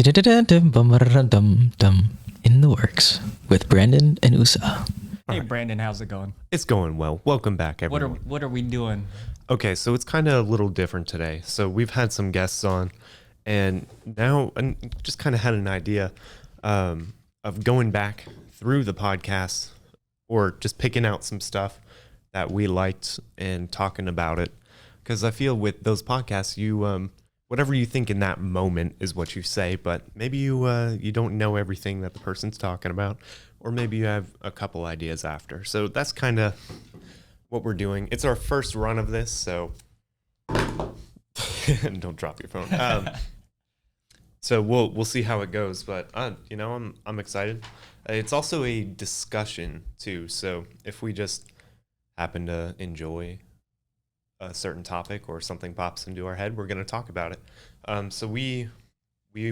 In the works with Brandon and USA. Hey, Brandon, how's it going? It's going well. Welcome back, everyone. What are we doing? Okay, so it's kind of a little different today. So we've had some guests on, and now I just kind of had an idea of going back through the podcast or just picking out some stuff that we liked and talking about it. Because I feel with those podcasts, you whatever you think in that moment is what you say, but maybe you don't know everything that the person's talking about, or maybe you have a couple ideas after. So that's kind of what we're doing. It's our first run of this, so don't drop your phone. So we'll see how it goes, but I'm excited. It's also a discussion too. So if we just happen to enjoy a certain topic or something pops into our head, we're going to talk about it. So we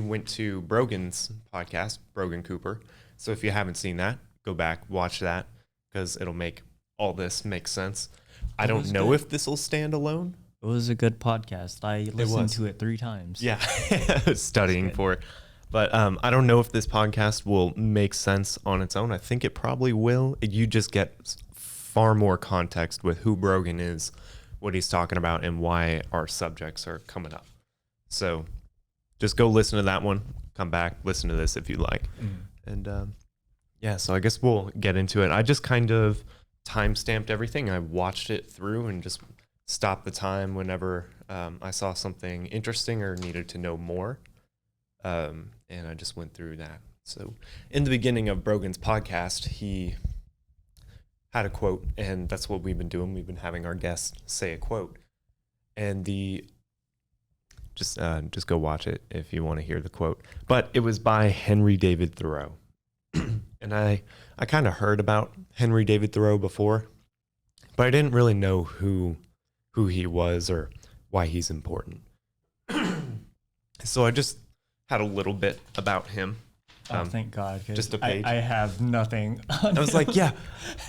went to Brogan's podcast, Brogan Cooper. So if you haven't seen that, go back, watch that, because it'll make all this make sense. I don't know if this will stand alone. It was a good podcast. I listened to it 3 times. Yeah, I was studying for it. But I don't know if this podcast will make sense on its own. I think it probably will. You just get far more context with who Brogan is, what he's talking about, and why our subjects are coming up. So just go listen to that one, come back, listen to this if you like. And so I guess we'll get into it. I just kind of time-stamped everything. I watched it through and just stopped the time whenever I saw something interesting or needed to know more. And I just went through that. So in the beginning of Brogan's podcast, he had a quote, and that's what we've been doing. We've been having our guests say a quote, and just go watch it if you want to hear the quote. But it was by Henry David Thoreau, and I kind of heard about Henry David Thoreau before, but I didn't really know who he was or why he's important. So I just had a little bit about him. Thank God. Just a page. I have nothing. I was like, yeah,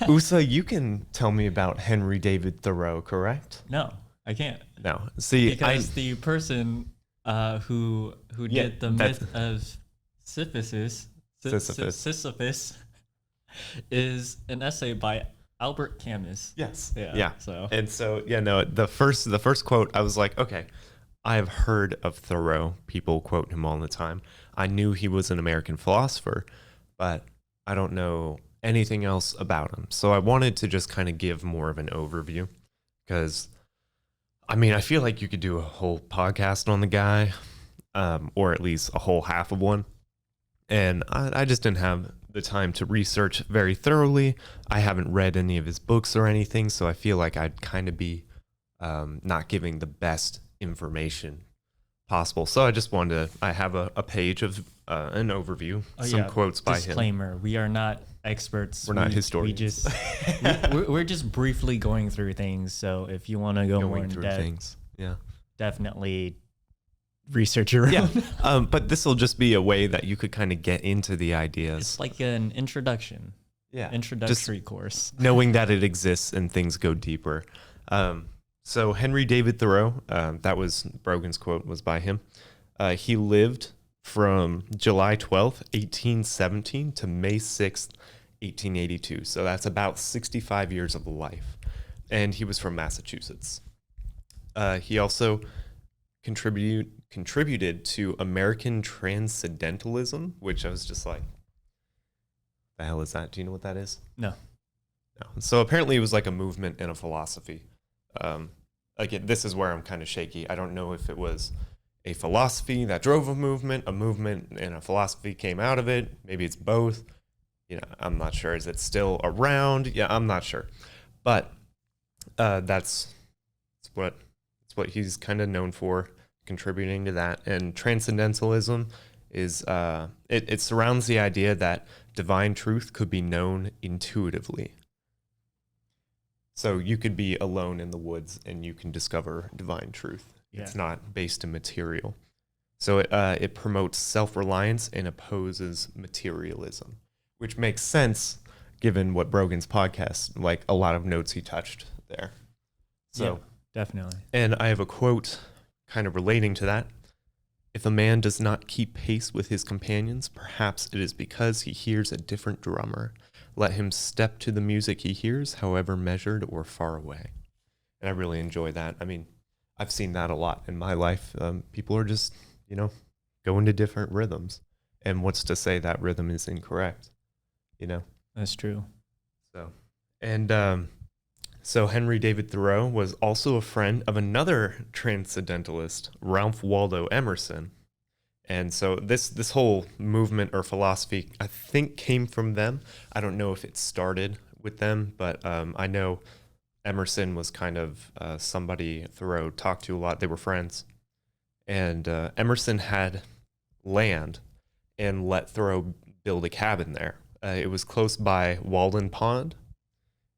USA, you can tell me about Henry David Thoreau, correct? No, I can't. No. See, because the person who did the myth of Sisyphus is an essay by Albert Camus. Yes. Yeah. The first quote, I was like, okay, I have heard of Thoreau. People quote him all the time. I knew he was an American philosopher, but I don't know anything else about him. So I wanted to just kind of give more of an overview, because, I feel like you could do a whole podcast on the guy, or at least a whole half of one. And I just didn't have the time to research very thoroughly. I haven't read any of his books or anything, so I feel like I'd kind of be not giving the best information possible. So I just wanted to, I have a page of an overview, some quotes by him. Disclaimer, we are not experts. We're not historians. We're just briefly going through things. So if you want to go more in depth, things. Yeah, definitely research your own. Yeah, but this will just be a way that you could kind of get into the ideas. It's like an introduction. Yeah, introductory course. Knowing that it exists and things go deeper. So Henry David Thoreau, that was Brogan's quote, was by him. He lived from July 12th, 1817 to May 6th, 1882. So that's about 65 years of life. And he was from Massachusetts. He also contributed to American Transcendentalism, which I was just like, the hell is that? Do you know what that is? No. So apparently it was like a movement and a philosophy. Again, this is where I'm kind of shaky. I don't know if it was a philosophy that drove a movement and a philosophy came out of it. Maybe it's both. I'm not sure. Is it still around? Yeah, I'm not sure. But that's what he's kind of known for, contributing to that. And transcendentalism is it surrounds the idea that divine truth could be known intuitively. So you could be alone in the woods and you can discover divine truth. Yeah. It's not based in material. So it promotes self-reliance and opposes materialism, which makes sense given what Brogan's podcast, like a lot of notes he touched there. So yeah, definitely. And I have a quote kind of relating to that. If a man does not keep pace with his companions, perhaps it is because he hears a different drummer. Let him step to the music he hears, however measured or far away. And I really enjoy that. I mean, I've seen that a lot in my life. People are just, going to different rhythms. And what's to say that rhythm is incorrect? That's true. So Henry David Thoreau was also a friend of another transcendentalist, Ralph Waldo Emerson. And so this whole movement or philosophy, I think, came from them. I don't know if it started with them, but I know Emerson was kind of somebody Thoreau talked to a lot. They were friends. And Emerson had land and let Thoreau build a cabin there. It was close by Walden Pond.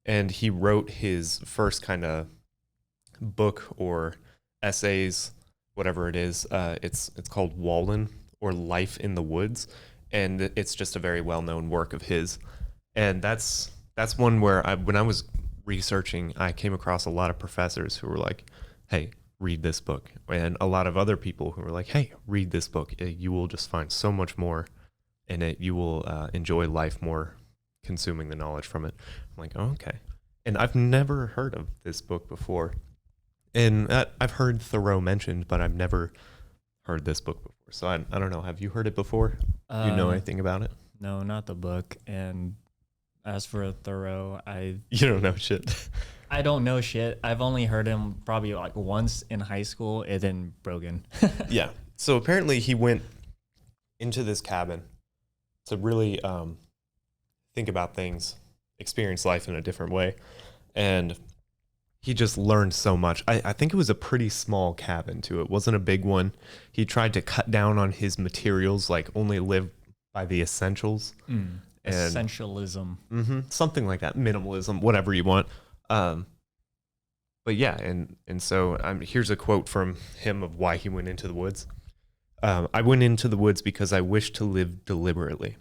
And he wrote his first kind of book or essays, whatever it is. It's called Walden, or Life in the Woods, and it's just a very well-known work of his. And that's one where when I was researching, I came across a lot of professors who were like, "Hey, read this book," and a lot of other people who were like, "Hey, read this book. You will just find so much more in it. You will enjoy life more." Consuming the knowledge from it. I'm like, oh, okay. And I've never heard of this book before. And I've heard Thoreau mentioned, but I've never heard this book before. So I don't know. Have you heard it before? Do you know anything about it? No, not the book. And as for Thoreau, You don't know shit. I don't know shit. I've only heard him probably like once in high school and then Brogan. Yeah. So apparently he went into this cabin to really think about things, experience life in a different way. And he just learned so much. I think it was a pretty small cabin too. It wasn't a big one. He tried to cut down on his materials, like only live by the essentials. Essentialism. Something like that. Minimalism, whatever you want. But yeah, and so here's a quote from him of why he went into the woods. I went into the woods because I wished to live deliberately,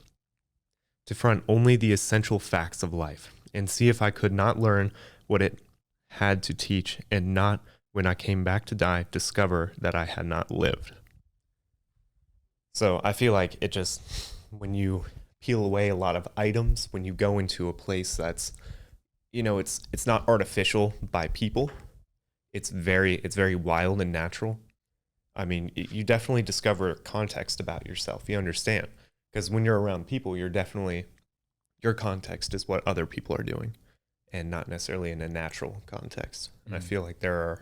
to front only the essential facts of life, and see if I could not learn what it had to teach, and not, when I came back to die, discover that I had not lived. So I feel like it just, when you peel away a lot of items, when you go into a place that's, it's not artificial by people, it's very wild and natural. I mean, you definitely discover context about yourself. You understand. Because when you're around people, your context is what other people are doing, and not necessarily in a natural context. And I feel like there's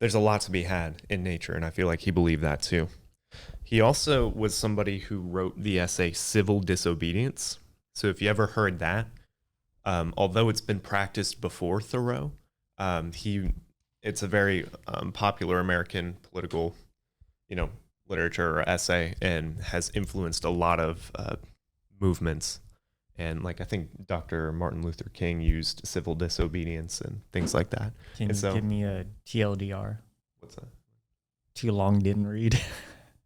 a lot to be had in nature, and I feel like he believed that too. He also was somebody who wrote the essay Civil Disobedience. So if you ever heard that, although it's been practiced before Thoreau, it's a very popular American political, literature or essay, and has influenced a lot of movements. And I think Dr. Martin Luther King used civil disobedience and things like that. Can you give me a TLDR? What's that? Too long, didn't read.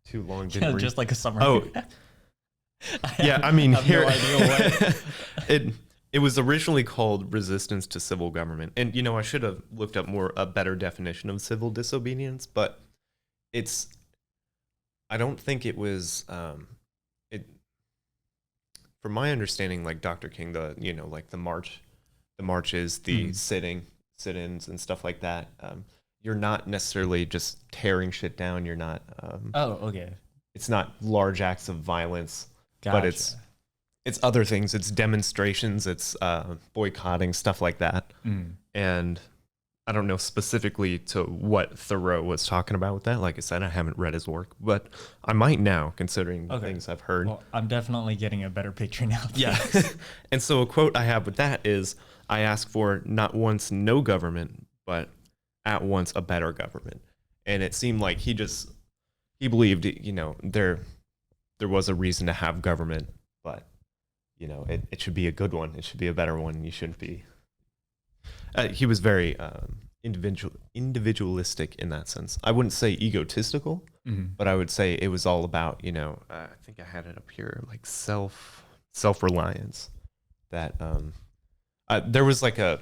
Too long, didn't read. Just like a summary. Oh, yeah. I mean, have here no idea what. It was originally called Resistance to Civil Government, and I should have looked up a better definition of civil disobedience, but I don't think it was, from my understanding, like Dr. King, the marches, the sit-ins and stuff like that. You're not necessarily just tearing shit down. You're not. Okay. It's not large acts of violence, Gotcha. but it's other things. It's demonstrations. It's boycotting, stuff like that. And I don't know specifically to what Thoreau was talking about with that. Like I said, I haven't read his work, but I might now, considering the things I've heard. Well, I'm definitely getting a better picture now. Yeah. And so a quote I have with that is, I ask for not once no government, but at once a better government. And it seemed like he believed, there was a reason to have government, but, it should be a good one. It should be a better one. You shouldn't be. He was very individualistic in that sense. I wouldn't say egotistical, but I would say it was all about, I think I had it up here, like self-reliance. That there was like a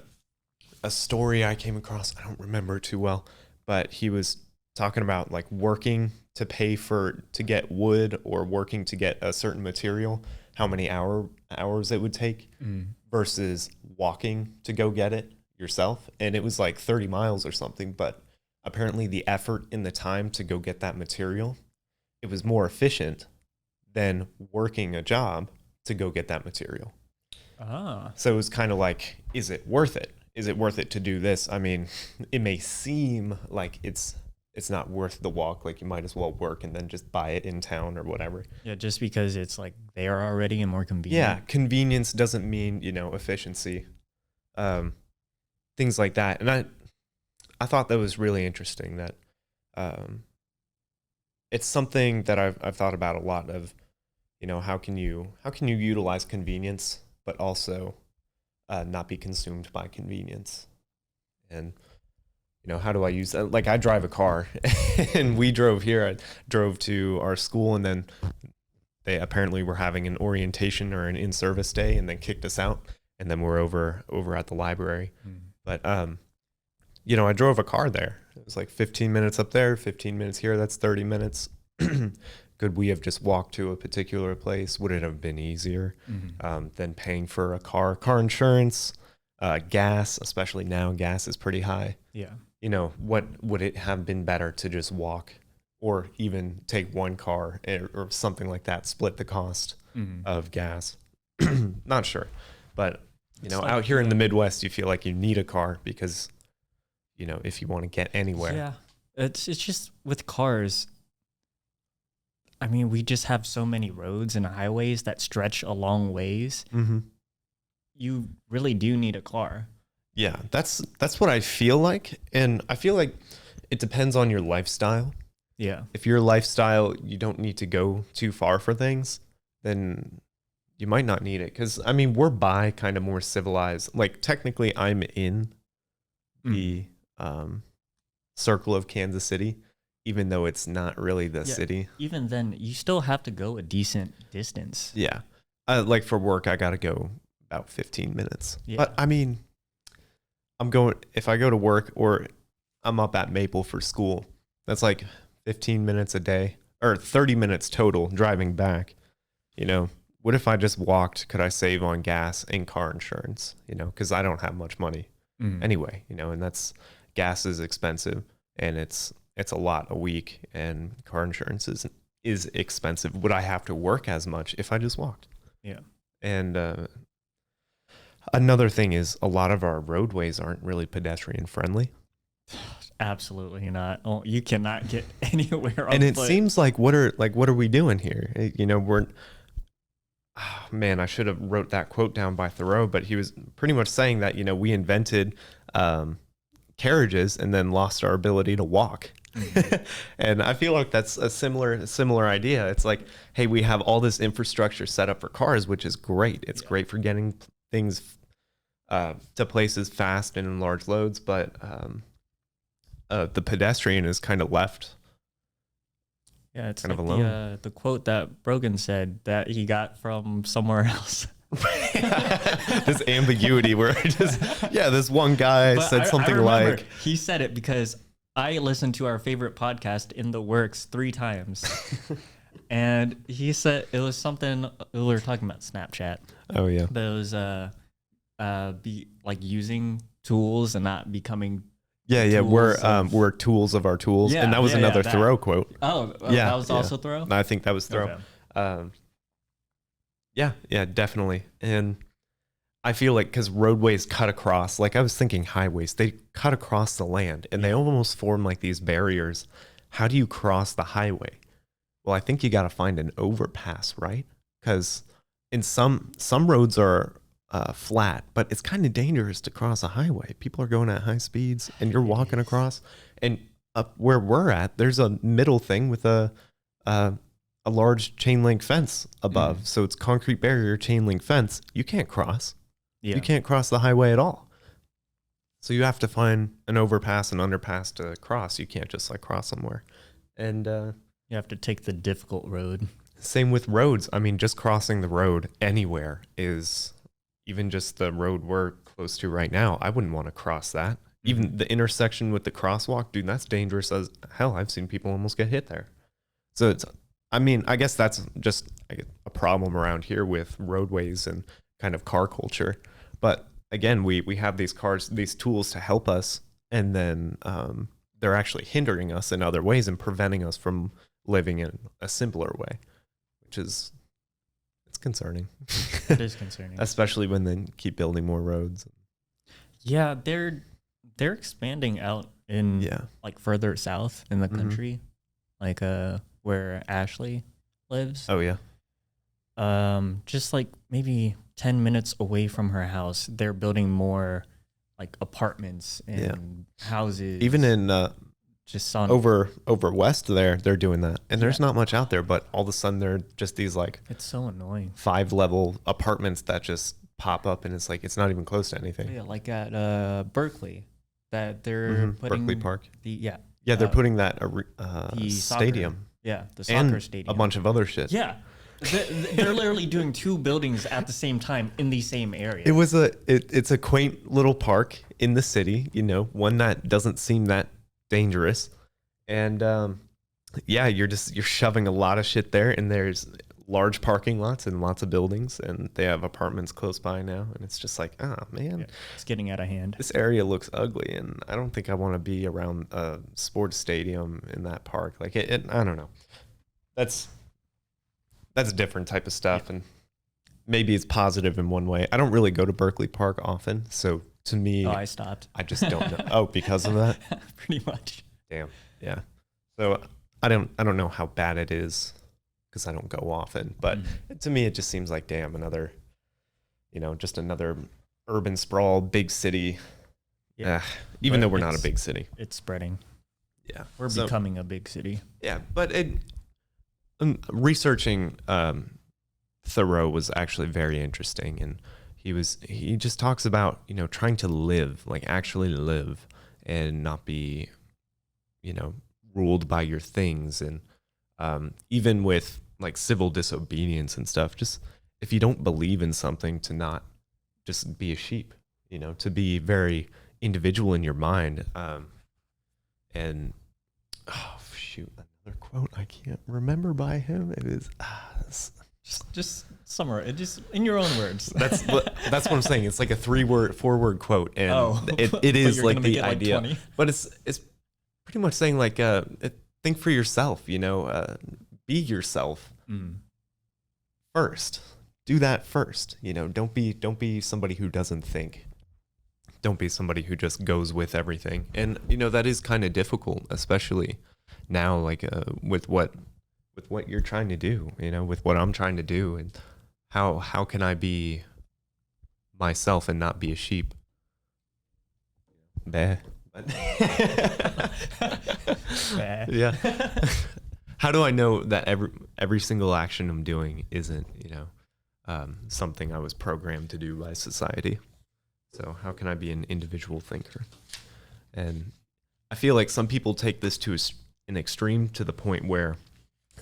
story I came across. I don't remember too well, but he was talking about like working to pay to get wood or working to get a certain material, how many hours it would take versus walking to go get it yourself. And it was like 30 miles or something, but apparently the effort and the time to go get that material, it was more efficient than working a job to go get that material. So it was kind of like, is it worth it? Is it worth it to do this? I mean, it may seem like it's not worth the walk. Like you might as well work and then just buy it in town or whatever. Yeah, just because it's like there already and more convenient. Yeah, convenience doesn't mean, efficiency. Things like that. And I thought that was really interesting that it's something that I've thought about a lot of, how can you utilize convenience, but also not be consumed by convenience. And, how do I use that? Like I drive a car and we drove here. I drove to our school and then they apparently were having an orientation or an in-service day and then kicked us out. And then we're over at the library. But, I drove a car there. It was like 15 minutes up there, 15 minutes here. That's 30 minutes. Could we have just walked to a particular place? Would it have been easier than paying for a car insurance, gas, especially now gas is pretty high. Yeah. What would it have been better to just walk or even take one car or something like that, split the cost of gas? Not sure. But, out here in the Midwest, you feel like you need a car because, if you want to get anywhere. Yeah. It's just with cars. I mean, we just have so many roads and highways that stretch a long ways. You really do need a car. Yeah, that's what I feel like. And I feel like it depends on your lifestyle. Yeah. If your lifestyle, you don't need to go too far for things, then you might not need it. Because, I mean, we're by kind of more civilized. Like, technically, I'm in the circle of Kansas City, even though it's not really the city. Even then, you still have to go a decent distance. Yeah. Like, for work, I got to go about 15 minutes. Yeah. But, I mean, if I go to work or I'm up at Maple for school, that's like 15 minutes a day or 30 minutes total driving back. What if I just walked? Could I save on gas and car insurance? Because I don't have much money anyway, and gas is expensive and it's a lot a week and car insurance is expensive. Would I have to work as much if I just walked? Yeah. And, another thing is a lot of our roadways aren't really pedestrian friendly. Absolutely not. Oh, you cannot get anywhere on And it foot. seems like what are we doing here? I should have wrote that quote down by Thoreau, but he was pretty much saying that, we invented carriages and then lost our ability to walk. And I feel like that's a similar idea. It's like, hey, we have all this infrastructure set up for cars, which is great. It's great for getting things to places fast and in large loads, but the pedestrian is kind of left. Yeah, it's kind like of alone. The quote that Brogan said that he got from somewhere else. This ambiguity where this one guy said something like, he said it because I listened to our favorite podcast, In the Works, 3 times. And he said it was something, we were talking about Snapchat. Oh yeah. But it was be like using tools and not becoming we're tools of our tools. And that was another Thoreau quote. That was also Thoreau? I think that was Thoreau. Okay. Yeah, definitely. And I feel like because roadways cut across, like I was thinking highways, they cut across the land and they almost form like these barriers. How do you cross the highway? Well, I think you got to find an overpass, right? Because in some roads are flat, but it's kind of dangerous to cross a highway. People are going at high speeds and you're walking across. And up where we're at, there's a middle thing with a large chain link fence above. So it's concrete barrier, chain link fence. You can't cross. Yeah. You can't cross the highway at all. So you have to find an overpass and underpass to cross. You can't just like cross somewhere. And you have to take the difficult road. Same with roads. I mean, just crossing the road anywhere is, even just the road we're close to right now, I wouldn't want to cross that. Even the intersection with the crosswalk, dude, that's dangerous as hell. I've seen people almost get hit there. So it's, I mean, I guess that's just a problem around here with roadways and kind of car culture. But again, we have these cars, these tools to help us, and then they're actually hindering us in other ways and preventing us from living in a simpler way, which is, it's concerning. It is concerning. Especially when they keep building more roads. Yeah, they're expanding out in like further south in the country, like where Ashley lives. Oh yeah. Just like maybe 10 minutes away from her house, they're building more like apartments and houses. Even in just on over west they're doing that, and there's not much out there, but all of a sudden they're just these like, it's so annoying, 5-level apartments that just pop up, and it's like it's not even close to anything. Yeah, like at Berkeley, that they're putting Berkeley Park. They're putting that the stadium. The soccer and stadium, a bunch of other shit. Yeah, they're literally doing 2 buildings at the same time in the same area. It's a quaint little park in the city, you know, one that doesn't seem that dangerous, and you're shoving a lot of shit there, and there's large parking lots and lots of buildings, and they have apartments close by now, and it's just like, oh man, it's getting out of hand. This area looks ugly, and I don't think I want to be around a sports stadium in that park. Like it I don't know. That's a different type of stuff, and maybe it's positive in one way. I don't really go to Berkeley Park often, so to me, I stopped. I just don't know. Oh, because of that? Pretty much. Damn. Yeah. So I don't know how bad it is, because I don't go often, but to me it just seems like, damn, another, just another urban sprawl, big city. Yeah. Even though we're not a big city, it's spreading. Yeah. We're becoming a big city. Yeah. But researching Thoreau was actually very interesting, and he just talks about, trying to live, like actually live, and not be, ruled by your things. And even with like civil disobedience and stuff, just if you don't believe in something, to not just be a sheep, to be very individual in your mind. And oh shoot, another quote I can't remember by him. It was just summarize it, just in your own words. That's what I'm saying. It's like a 4-word quote, and it is like the idea, like but it's pretty much saying like, think for yourself, be yourself first. Do that first. Don't be somebody who doesn't think. Don't be somebody who just goes with everything. And that is kind of difficult, especially now, like with what you're trying to do, with what I'm trying to do, and how can I be myself and not be a sheep? Bah. Yeah. How do I know that every single action I'm doing isn't, something I was programmed to do by society? So how can I be an individual thinker? And I feel like some people take this to an extreme, to the point where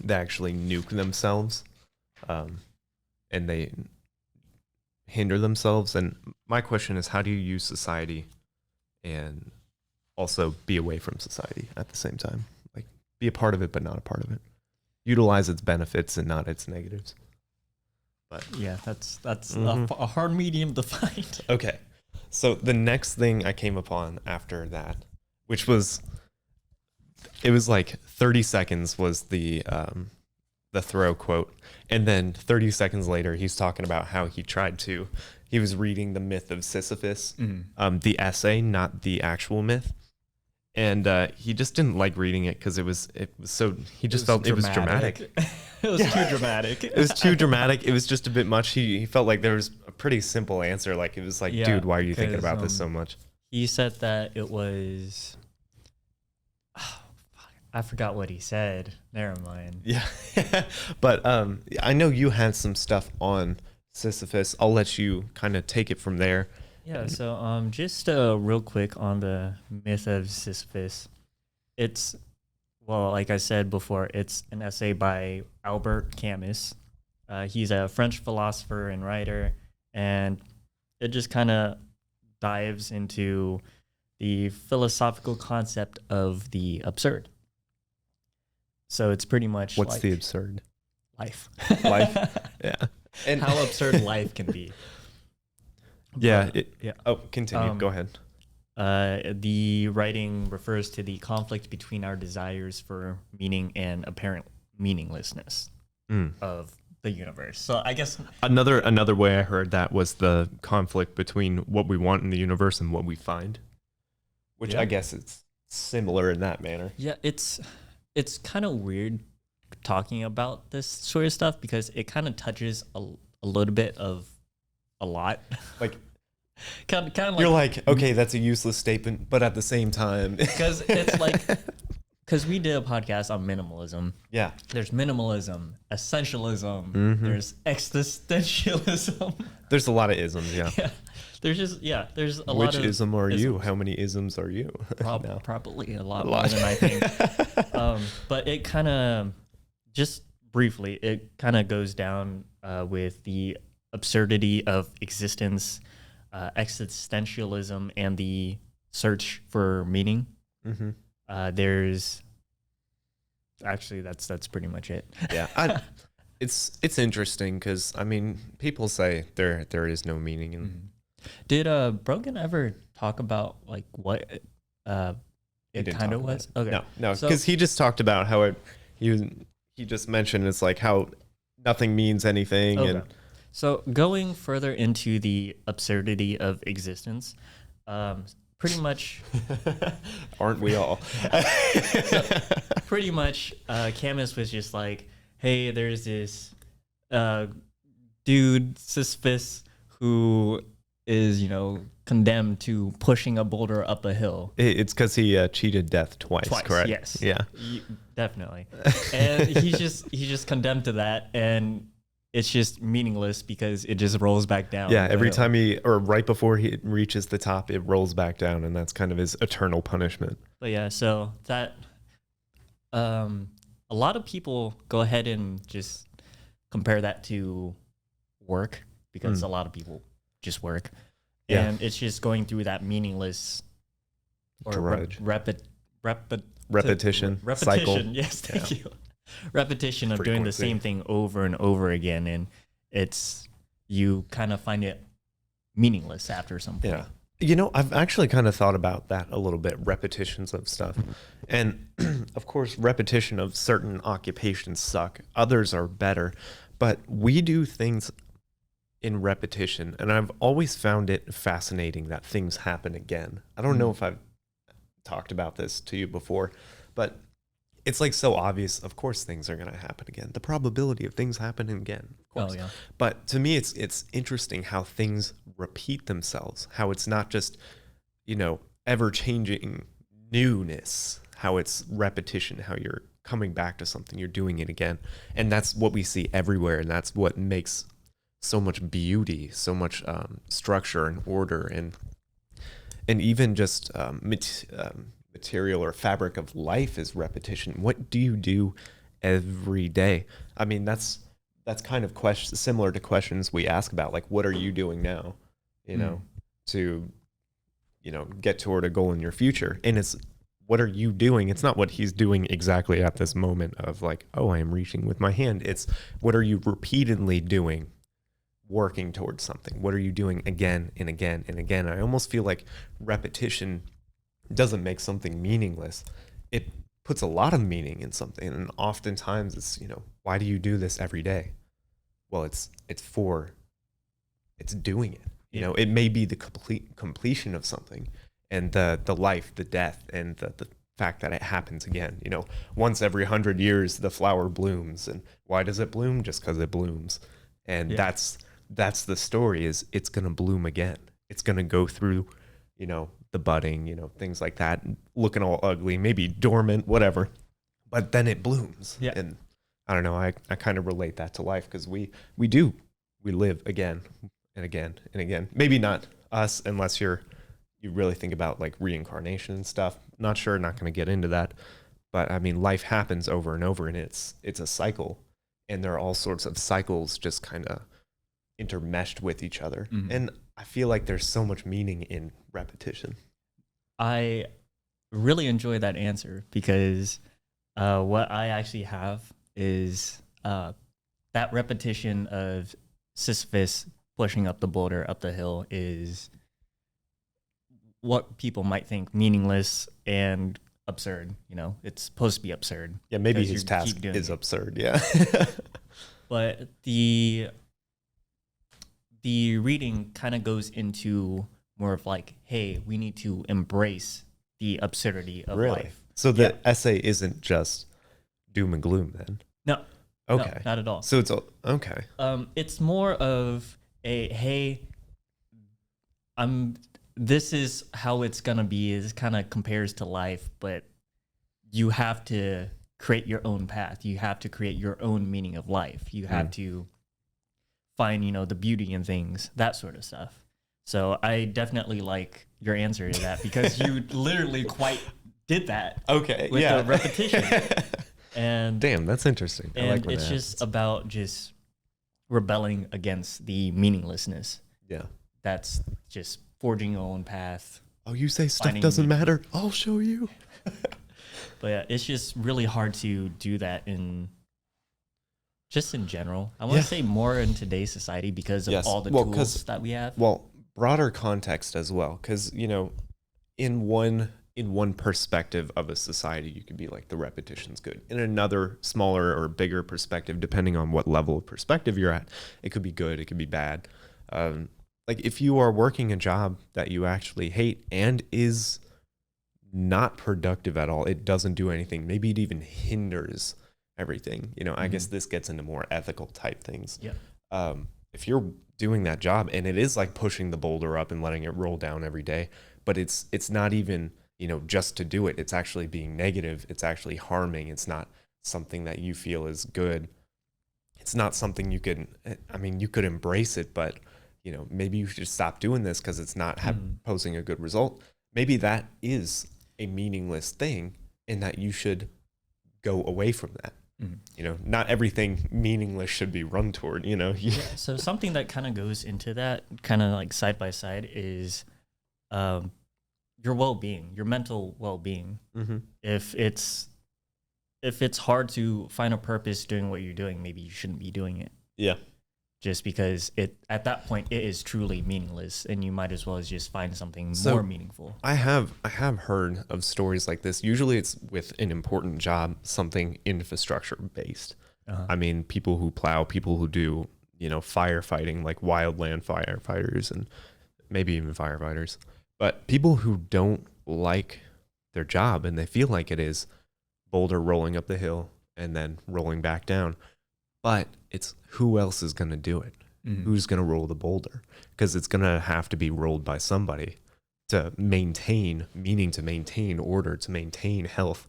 they actually nuke themselves, and they hinder themselves. And my question is, how do you use society and also be away from society at the same time? Like, be a part of it, but not a part of it. Utilize its benefits and not its negatives. But yeah, that's a hard medium to find. Okay. So the next thing I came upon after that, which was, it was like 30 seconds was the Thoreau quote. And then 30 seconds later, he's talking about how he was reading the myth of Sisyphus, the essay, not the actual myth. And he just didn't like reading it because it was so, he just felt it was dramatic. It was too dramatic. It was too dramatic. It was just a bit much. He felt like there was a pretty simple answer. Like, it was like, dude, why are you thinking about this so much? He said that it was, I forgot what he said. Never mind. Yeah. But I know you had some stuff on Sisyphus. I'll let you kind of take it from there. Yeah, so just real quick on the myth of Sisyphus. It's, well, like I said before, it's an essay by Albert Camus. He's a French philosopher and writer, and it just kind of dives into the philosophical concept of the absurd. So it's pretty much What's like the absurd? life. Life? Yeah. And how absurd life can be. Yeah. Yeah. Oh, continue. Go ahead. The writing refers to the conflict between our desires for meaning and apparent meaninglessness of the universe. So I guess Another way I heard that was the conflict between what we want in the universe and what we find, which I guess it's similar in that manner. Yeah, it's kind of weird talking about this sort of stuff because it kind of touches a little bit of a lot. Like, kind of like, you're like, okay, that's a useless statement, but at the same time, because it's like, because we did a podcast on minimalism. Yeah. There's minimalism, essentialism, there's existentialism. There's a lot of isms, yeah. Yeah. There's a lot Which of ism are you? isms. How many isms are you? No. Probably a lot more than I think. But it kind of, just briefly, it kind of goes down with the absurdity of existence, existentialism, and the search for meaning. There's actually that's pretty much it. Yeah, it's interesting because I mean, people say there is no meaning in. Did Brogan ever talk about like what it kind of was? Okay, no, because he just talked about how he just mentioned it's like how nothing means anything. Okay. And so going further into the absurdity of existence, pretty much aren't we all? Pretty much Camus was just like, hey, there's this dude Sisyphus who is, condemned to pushing a boulder up a hill. It's because he cheated death twice, correct? Yes. Yeah. Definitely. And he's just condemned to that, and it's just meaningless because it just rolls back down. Yeah, every time right before he reaches the top, it rolls back down, and that's kind of his eternal punishment. But yeah, so that a lot of people go ahead and just compare that to work because a lot of people just work. Yeah. And it's just going through that meaningless or repetition cycle. Yes, thank you. Repetition of doing the same thing over and over again, and you kind of find it meaningless after some point. Yeah. I've actually kind of thought about that a little bit, repetitions of stuff. And of course, repetition of certain occupations suck. Others are better, but we do things in repetition. And I've always found it fascinating that things happen again. I don't know if I've talked about this to you before, but it's like so obvious. Of course, things are going to happen again. The probability of things happening again. Of course. Oh, yeah. But to me, it's interesting how things repeat themselves, how it's not just, ever changing newness, how it's repetition, how you're coming back to something, you're doing it again. And that's what we see everywhere. And that's what makes so much beauty, so much structure and order, and even just material or fabric of life is repetition. What do you do every day? I mean, that's kind of similar to questions we ask about, like, what are you doing now, to, get toward a goal in your future? And it's, what are you doing? It's not what he's doing exactly at this moment of like, oh, I am reaching with my hand. It's what are you repeatedly doing, working towards something? What are you doing again and again and again? I almost feel like repetition doesn't make something meaningless. It puts a lot of meaning in something. And oftentimes it's, why do you do this every day? Well, it's doing it. It may be the completion of something, and the life, the death, and the fact that it happens again. Once every 100 years, the flower blooms. And why does it bloom? Just because it blooms. And that's the story, is it's going to bloom again. It's going to go through, the budding, things like that, looking all ugly, maybe dormant, whatever, but then it blooms. Yeah. And I don't know, I kind of relate that to life, because we live again and again and again. Maybe not us, unless you really think about like reincarnation and stuff. Not sure, not going to get into that. But I mean, life happens over and over, and it's a cycle, and there are all sorts of cycles just kind of intermeshed with each other. And I feel like there's so much meaning in repetition. I really enjoy that answer because What I actually have is that repetition of Sisyphus pushing up the boulder up the hill is what people might think meaningless and absurd. You know, it's supposed to be absurd. Yeah, maybe 'cause his you task keep doing is it. absurd. Yeah. But the reading kind of goes into more of like, hey, we need to embrace the absurdity of Really? life. So the essay isn't just doom and gloom then? No. Okay. No, not at all. So it's okay. It's more of a, hey, this is how it's gonna be. It kind of compares to life, but you have to create your own path. You have to create your own meaning of life. You have to find, the beauty in things, that sort of stuff. So I definitely like your answer to that because you literally quite did that. Okay. With the repetition. And damn, that's interesting. I like when it's that just about just rebelling against the meaninglessness. Yeah. That's just forging your own path. Oh, you say stuff Finding doesn't meaning. matter? I'll show you. But yeah, it's just really hard to do that in general. I want to say more in today's society because of all the tools that we have. Well, broader context as well, because in one perspective of a society, you could be like the repetition's good. In another smaller or bigger perspective, depending on what level of perspective you're at, it could be good, it could be bad. Like if you are working a job that you actually hate and is not productive at all, it doesn't do anything. Maybe it even hinders everything. I guess this gets into more ethical type things. Yeah. If you're doing that job and it is like pushing the boulder up and letting it roll down every day, but it's not even, just to do it. It's actually being negative. It's actually harming. It's not something that you feel is good. It's not something you could embrace it, but maybe you should stop doing this because it's not posing a good result. Maybe that is a meaningless thing and that you should go away from that. Not everything meaningless should be run toward, Yeah. So something that kind of goes into that kind of like side by side is your well-being, your mental well-being. If it's hard to find a purpose doing what you're doing, maybe you shouldn't be doing it. Yeah. Just because at that point it is truly meaningless, and you might as well just find something more meaningful. I have heard of stories like this. Usually it's with an important job, something infrastructure based. I mean, people who plow, people who do, firefighting, like wildland firefighters and maybe even firefighters. But people who don't like their job and they feel like it is boulder rolling up the hill and then rolling back down. But it's who else is going to do it? Who's going to roll the boulder? Because it's going to have to be rolled by somebody to maintain, meaning to maintain order, to maintain health.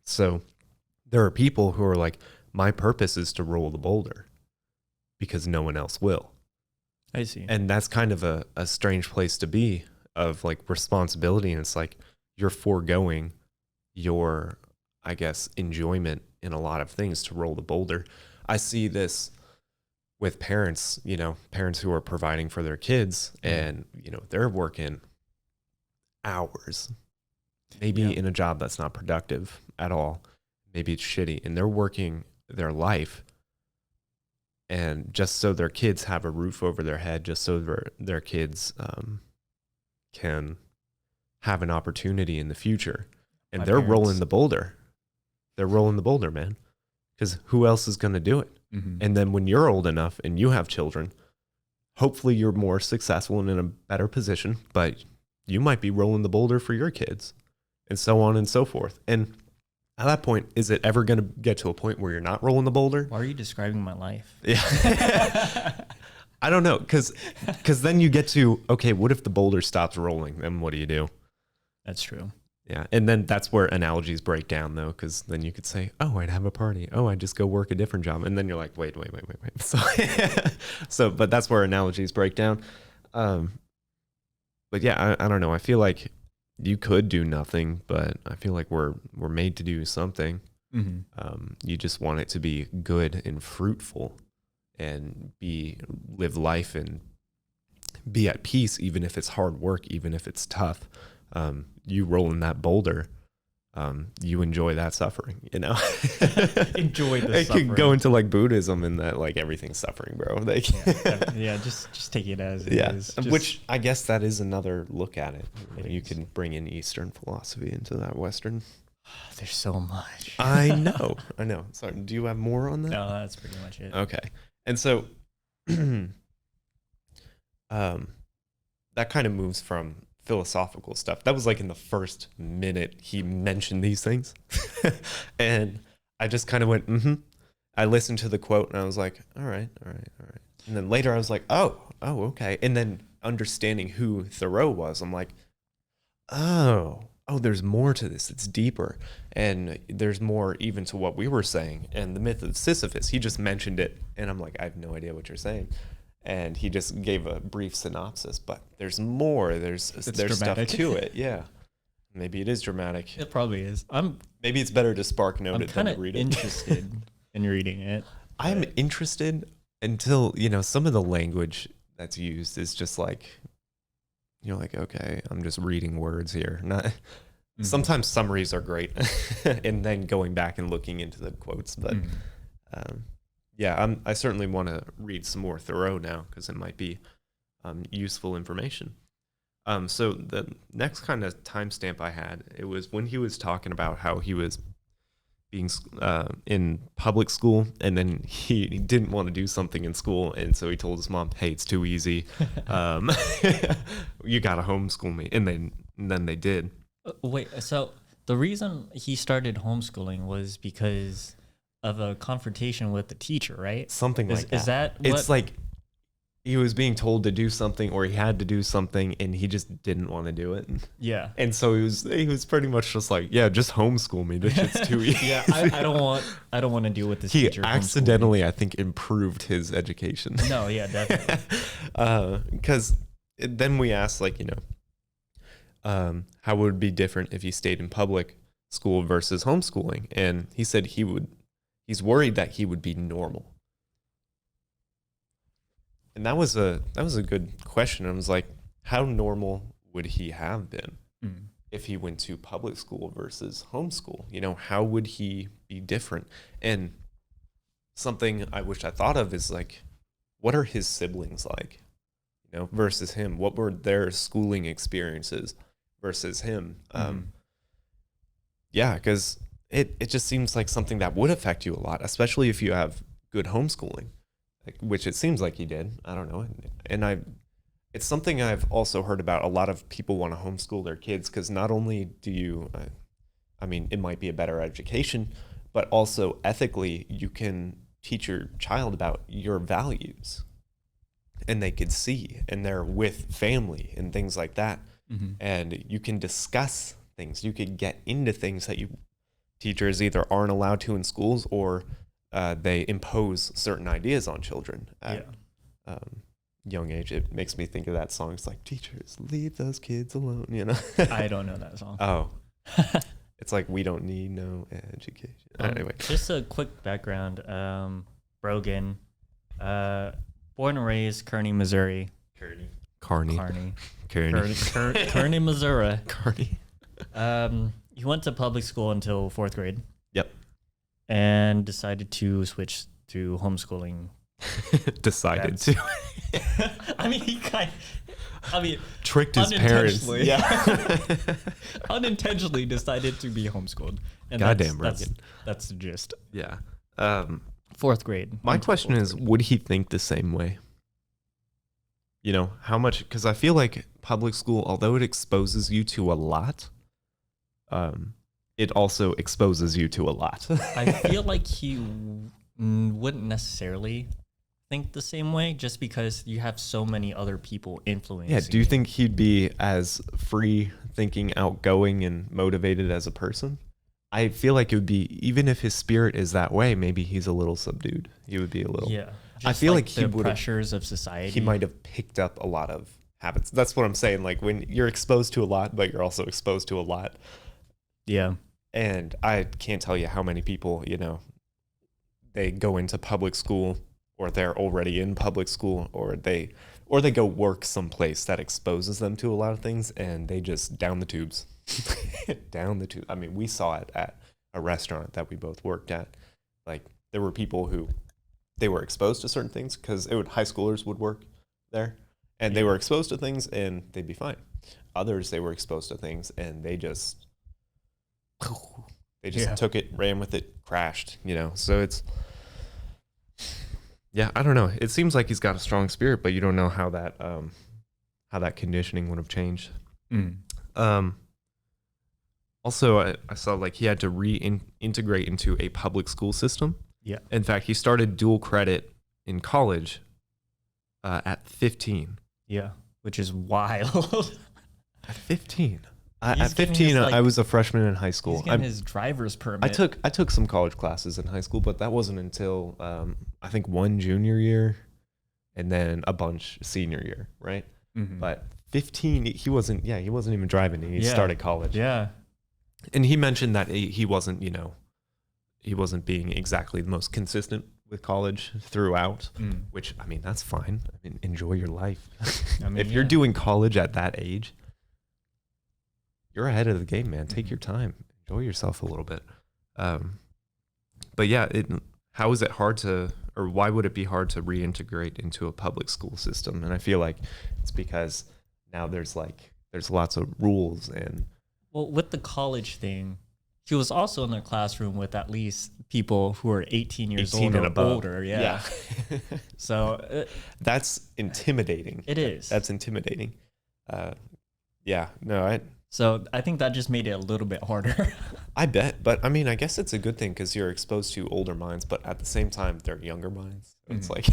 So there are people who are like, my purpose is to roll the boulder because no one else will. I see. And that's kind of a strange place to be of like responsibility. And it's like you're foregoing your, I guess, enjoyment in a lot of things to roll the boulder. I see this with parents, parents who are providing for their kids and, they're working hours, maybe in a job that's not productive at all. Maybe it's shitty and they're working their life. And just so their kids have a roof over their head, just so their kids can have an opportunity in the future. And they're rolling the boulder. They're rolling the boulder, man. Because who else is going to do it? And then when you're old enough and you have children, hopefully you're more successful and in a better position, but you might be rolling the boulder for your kids and so on and so forth. And at that point, is it ever going to get to a point where you're not rolling the boulder? Why are you describing my life? Yeah. I don't know. Because then you get to, okay, what if the boulder stops rolling? Then what do you do? That's true. Yeah. And then that's where analogies break down, though, because then you could say, oh, I'd have a party. Oh, I'd just go work a different job. And then you're like, wait. But that's where analogies break down. But yeah, I don't know. I feel like you could do nothing, but I feel like we're made to do something. You just want it to be good and fruitful and live life and be at peace, even if it's hard work, even if it's tough. You rolling that boulder, you enjoy that suffering, Enjoy the it suffering. could go into like Buddhism and that like everything's suffering, bro. Like, just take it as it is. Which I guess that is another look at it. You can bring in Eastern philosophy into that Western. There's so much. I know. Sorry, do you have more on that? No, that's pretty much it. Okay. And so that kind of moves from philosophical stuff. That was like in the first minute he mentioned these things. And I just kind of went, I listened to the quote and I was like, all right. And then later I was like, oh, okay. And then understanding who Thoreau was, I'm like, oh, there's more to this. It's deeper. And there's more even to what we were saying. And the myth of Sisyphus, he just mentioned it. And I'm like, I have no idea what you're saying. And he just gave a brief synopsis, but there's more. There's stuff to it. Yeah. Maybe it is dramatic. It probably is. Maybe it's better to spark note it than to read it. I'm kind of interested in reading it. I'm interested until, some of the language that's used is just like, you're like, okay, I'm just reading words here. Sometimes summaries are great. And then going back and looking into the quotes. But I certainly want to read some more Thoreau now because it might be useful information. So the next kind of timestamp I had, it was when he was talking about how he was being in public school, and then he didn't want to do something in school, and so he told his mom, "Hey, it's too easy. You gotta homeschool me." And then they did. Wait, so the reason he started homeschooling was because of a confrontation with the teacher, right? Something like that. Is that what? It's like he was being told to do something, or he had to do something, and he just didn't want to do it. Yeah. And so he was pretty much just like, yeah, just homeschool me. This shit's too easy. Yeah, I don't want to deal with this teacher. He accidentally, I think, improved his education. No, yeah, definitely. Because then we asked, like, how would it be different if he stayed in public school versus homeschooling? And he said he's worried that he would be normal. And that was a good question. I was like, how normal would he have been if he went to public school versus homeschool? How would he be different? And something I wish I thought of is like, what are his siblings like? Versus him? What were their schooling experiences versus him? Because it just seems like something that would affect you a lot, especially if you have good homeschooling. Which it seems like he did. I don't know. And it's something I've also heard about. A lot of people want to homeschool their kids because not only do you, it might be a better education, but also ethically, you can teach your child about your values and they could see, and they're with family and things like that. And you can discuss things. You could get into things that teachers either aren't allowed to in schools, or they impose certain ideas on children at young age. It makes me think of that song. It's like, teachers, leave those kids alone, I don't know that song. Oh. It's like, we don't need no education. Anyway. Just a quick background. Brogan, born and raised Kearney, Missouri. Kearney, Missouri. Kearney. He went to public school until 4th grade. Yep. And decided to switch to homeschooling. Decided to. He tricked his parents. Yeah. Unintentionally decided to be homeschooled. And Goddamn, Brogan. That's the gist. Yeah. 4th grade. My question is, would he think the same way? How much? Because I feel like public school, although it exposes you to a lot, it also exposes you to a lot. I feel like he wouldn't necessarily think the same way, just because you have so many other people influencing. Yeah, do you think he'd be as free thinking, outgoing, and motivated as a person? I feel like it would be, even if his spirit is that way, maybe he's a little subdued. He would be a little. Yeah. I feel like he would. Pressures of society. He might have picked up a lot of habits. That's what I'm saying. Like, when you're exposed to a lot, but you're also exposed to a lot. Yeah. And I can't tell you how many people, they go into public school, or they're already in public school, or they go work someplace that exposes them to a lot of things, and they just down the tubes. down the tube. I mean, we saw it at a restaurant that we both worked at. Like, there were people who they were exposed to certain things because high schoolers would work there, and they were exposed to things and they'd be fine. Others, they were exposed to things and they just took it, ran with it, crashed, So it's, I don't know. It seems like he's got a strong spirit, but you don't know how that conditioning would have changed. Also, I saw like he had to reintegrate into a public school system. Yeah. In fact, he started dual credit in college at 15. Yeah, which is wild. At 15. At 15, I was a freshman in high school. He's getting his driver's permit. I took some college classes in high school, but that wasn't until I think one junior year, and then a bunch senior year, right? Mm-hmm. But 15, he wasn't even driving. He started college. Yeah. And he mentioned that he wasn't being exactly the most consistent with college throughout, which, I mean, that's fine. I mean, enjoy your life. If you're doing college at that age, you're ahead of the game, man. Take your time. Enjoy yourself a little bit. But yeah, how is it hard to, or why would it be hard to reintegrate into a public school system? And I feel like it's because now there's lots of rules and. Well, with the college thing, he was also in the classroom with at least people who are 18 years old or older. Yeah. So that's intimidating. It is. That's intimidating. So I think that just made it a little bit harder. I bet. But I mean, I guess it's a good thing because you're exposed to older minds, but at the same time, they're younger minds. It's like,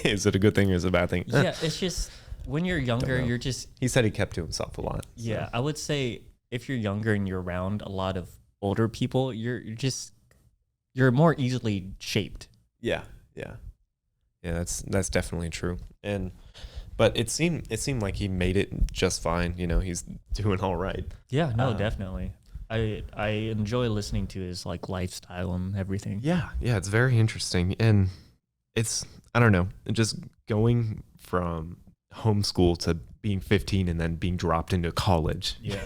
is it a good thing or is it a bad thing? Yeah, it's just when you're younger, you're just. He said he kept to himself a lot. So. Yeah, I would say if you're younger and you're around a lot of older people, you're more easily shaped. Yeah. That's definitely true. But it seemed like he made it just fine. He's doing all right. Yeah, no, definitely. I enjoy listening to his like lifestyle and everything. Yeah, it's very interesting, and it's, I don't know, just going from homeschool to being 15 and then being dropped into college. Yeah.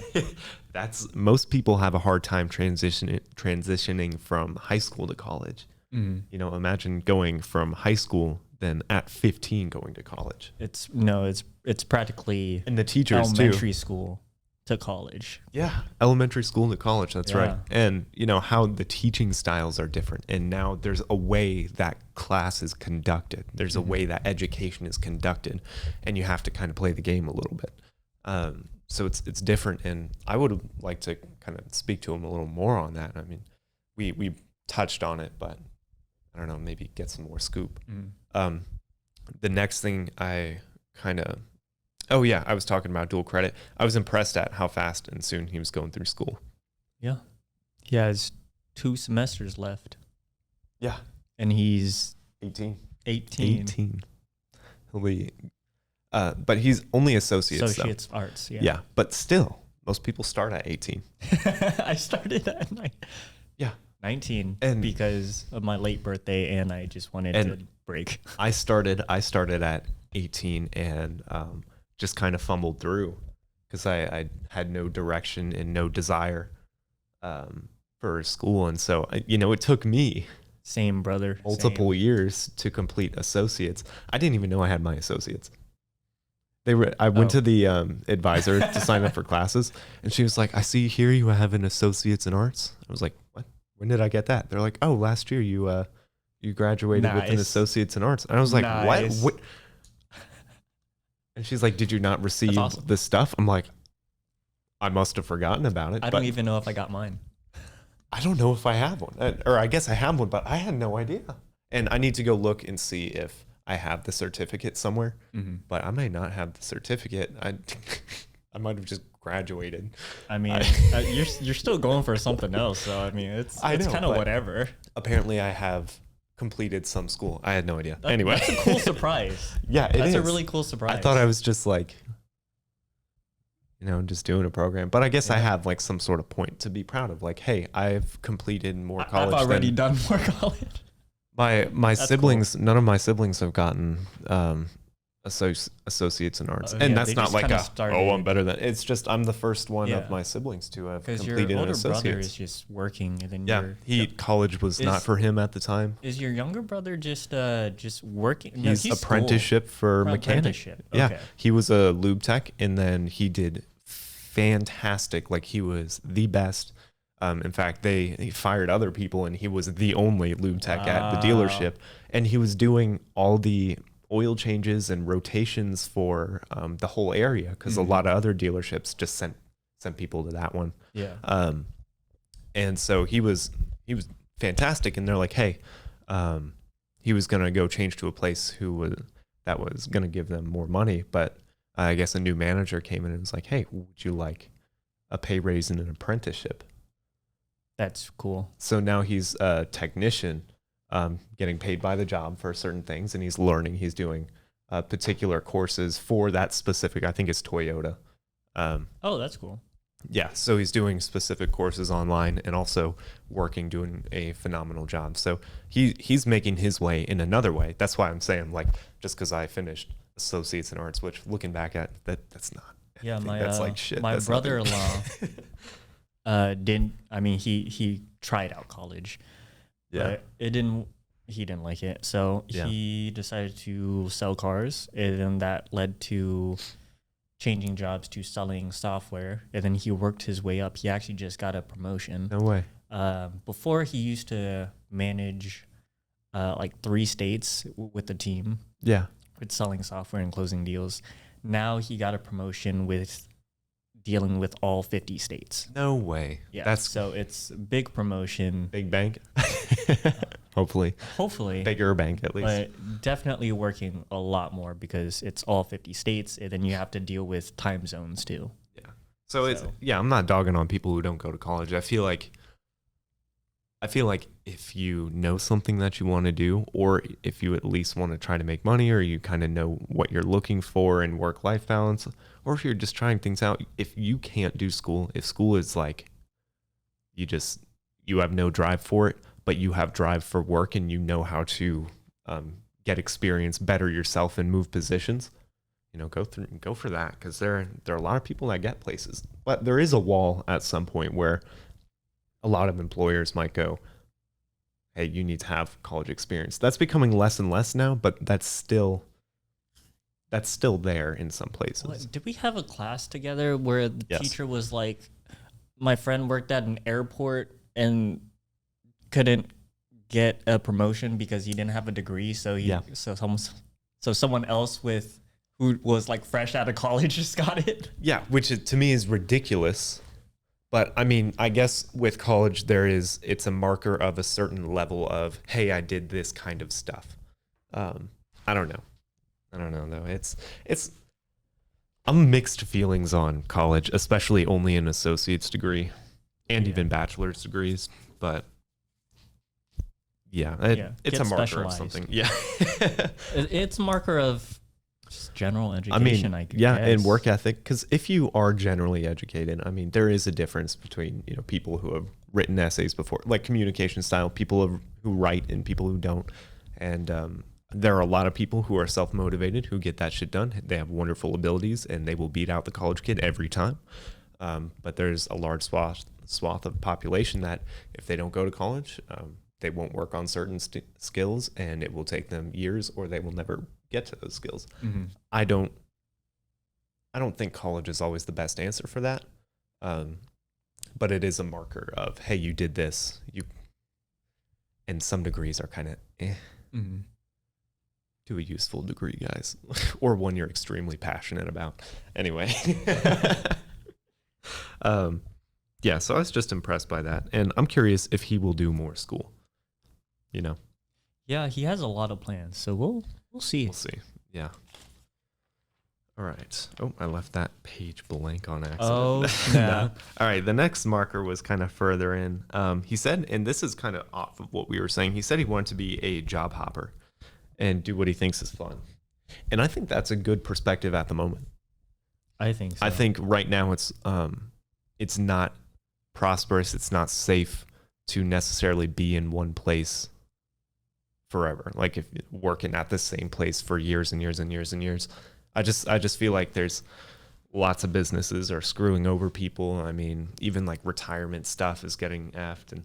Most people have a hard time transitioning from high school to college. Imagine going from high school then at 15 going to college. It's practically, and the teachers elementary school to college. Yeah, elementary school to college. That's right. And how the teaching styles are different. And now there's a way that class is conducted. There's a way that education is conducted, and you have to kind of play the game a little bit. So it's different. And I would like to kind of speak to him a little more on that. I mean, we touched on it, but I don't know, maybe get some more scoop. The next thing I was talking about dual credit. I was impressed at how fast and soon he was going through school. Yeah. He has 2 semesters left. Yeah. And he's 18. 18. He'll be, but he's only associates arts. Yeah. Yeah. But still, most people start at 18. I started at 19 and because of my late birthday, and I just wanted to break. I started at 18 and just kind of fumbled through because I had no direction and no desire for school, and so it took me multiple years to complete associates. I didn't even know I had my associates. I went to the advisor to sign up for classes, and she was like, "I see here you have an associates in arts." I was like, "What? When did I get that?" They're like, "Oh, last year you graduated with an associates in arts." And I was like, "What?" And she's like, "Did you not receive this stuff?" I'm like, "I must have forgotten about it." I don't even know if I got mine. I don't know if I have one, or I guess I have one, but I had no idea. And I need to go look and see if I have the certificate somewhere. But I may not have the certificate. I might have just graduated. I mean, you're still going for something else, so I mean, it's kind of whatever. Apparently, I have completed some school. I had no idea. Anyway, that's a cool surprise. Yeah, that's a really cool surprise. I thought I was just like, just doing a program. But I guess I have like some sort of point to be proud of. Like, hey, I've completed more college. I've already done more college. My siblings, cool. None of my siblings have gotten associates in arts, Oh, and yeah, that's they not just like kinda I'm started- better than. It's just I'm the first one Yeah. of my siblings to have Because your completed an older brother associate's. is just working, and then Yeah, college was not for him at the time. Is your younger brother just working? No, He's apprenticeship for mechanic. Apprenticeship. Yeah, Okay. he was a lube tech, and then he did fantastic. Like he was the best. In fact, he fired other people, and he was the only lube tech at the dealership, and he was doing all the oil changes and rotations for the whole area, because a lot of other dealerships just sent people to that one. Yeah. And so he was fantastic, and they're like, hey, he was gonna go change to a place that was gonna give them more money, but I guess a new manager came in and was like, hey, would you like a pay raise and an apprenticeship? That's cool. So now he's a technician, getting paid by the job for certain things, and he's learning. He's doing particular courses for that specific, I think it's Toyota. Oh, that's cool. Yeah, so he's doing specific courses online and also doing a phenomenal job. So he's making his way in another way. That's why I'm saying, like, just because I finished associates in arts, which looking back at that's not. Yeah, that's like shit. My That's brother-in-law didn't. I mean, he tried out college. Yeah. But he didn't like it. So he decided to sell cars, and then that led to changing jobs to selling software. And then he worked his way up. He actually just got a promotion. No way. Before, he used to manage like 3 states with the team. Yeah. With selling software and closing deals. Now he got a promotion with dealing with all 50 states. No way. Yeah. So it's a big promotion. Big bank. Hopefully. Bigger bank at least. But definitely working a lot more because it's all 50 states, and then you have to deal with time zones too. Yeah. So I'm not dogging on people who don't go to college. I feel like if you know something that you want to do, or if you at least want to try to make money, or you kind of know what you're looking for in work-life balance, or if you're just trying things out, if you can't do school, if school is like, you have no drive for it, but you have drive for work and you know how to get experience, better yourself, and move positions, go for that, because there are a lot of people that get places. But there is a wall at some point where a lot of employers might go, hey, you need to have college experience. That's becoming less and less now, but that's still there in some places. Did we have a class together where the teacher was like, my friend worked at an airport and couldn't get a promotion because he didn't have a degree, so someone else who was like fresh out of college just got it? Yeah, which to me is ridiculous. But I mean, I guess with college it's a marker of a certain level of, hey, I did this kind of stuff. I don't know though. It's I'm mixed feelings on college, especially only an associate's degree and even bachelor's degrees. But it's a marker of something. Yeah. It's a marker of just general education, I guess. Yeah, and work ethic. Because if you are generally educated, I mean, there is a difference between people who have written essays before, like communication style, people who write and people who don't. And there are a lot of people who are self-motivated who get that shit done. They have wonderful abilities and they will beat out the college kid every time. But there's a large swath of population that if they don't go to college, they won't work on certain skills, and it will take them years, or they will never get to those skills. Mm-hmm. I don't think college is always the best answer for that. But it is a marker of, hey, you did this. And some degrees are kind of do a useful degree, guys, or one you're extremely passionate about. Anyway. So I was just impressed by that, and I'm curious if he will do more school. Yeah, he has a lot of plans, so we'll see. We'll see. Yeah. All right. Oh, I left that page blank on accident. Oh, no. All right. The next marker was kind of further in. He said, and this is kind of off of what we were saying, he said he wanted to be a job hopper and do what he thinks is fun. And I think that's a good perspective at the moment. I think so. I think right now it's not prosperous. It's not safe to necessarily be in one place forever. Like if working at the same place for years and years and years and years. I just feel like there's lots of businesses are screwing over people. I mean, even like retirement stuff is getting effed, and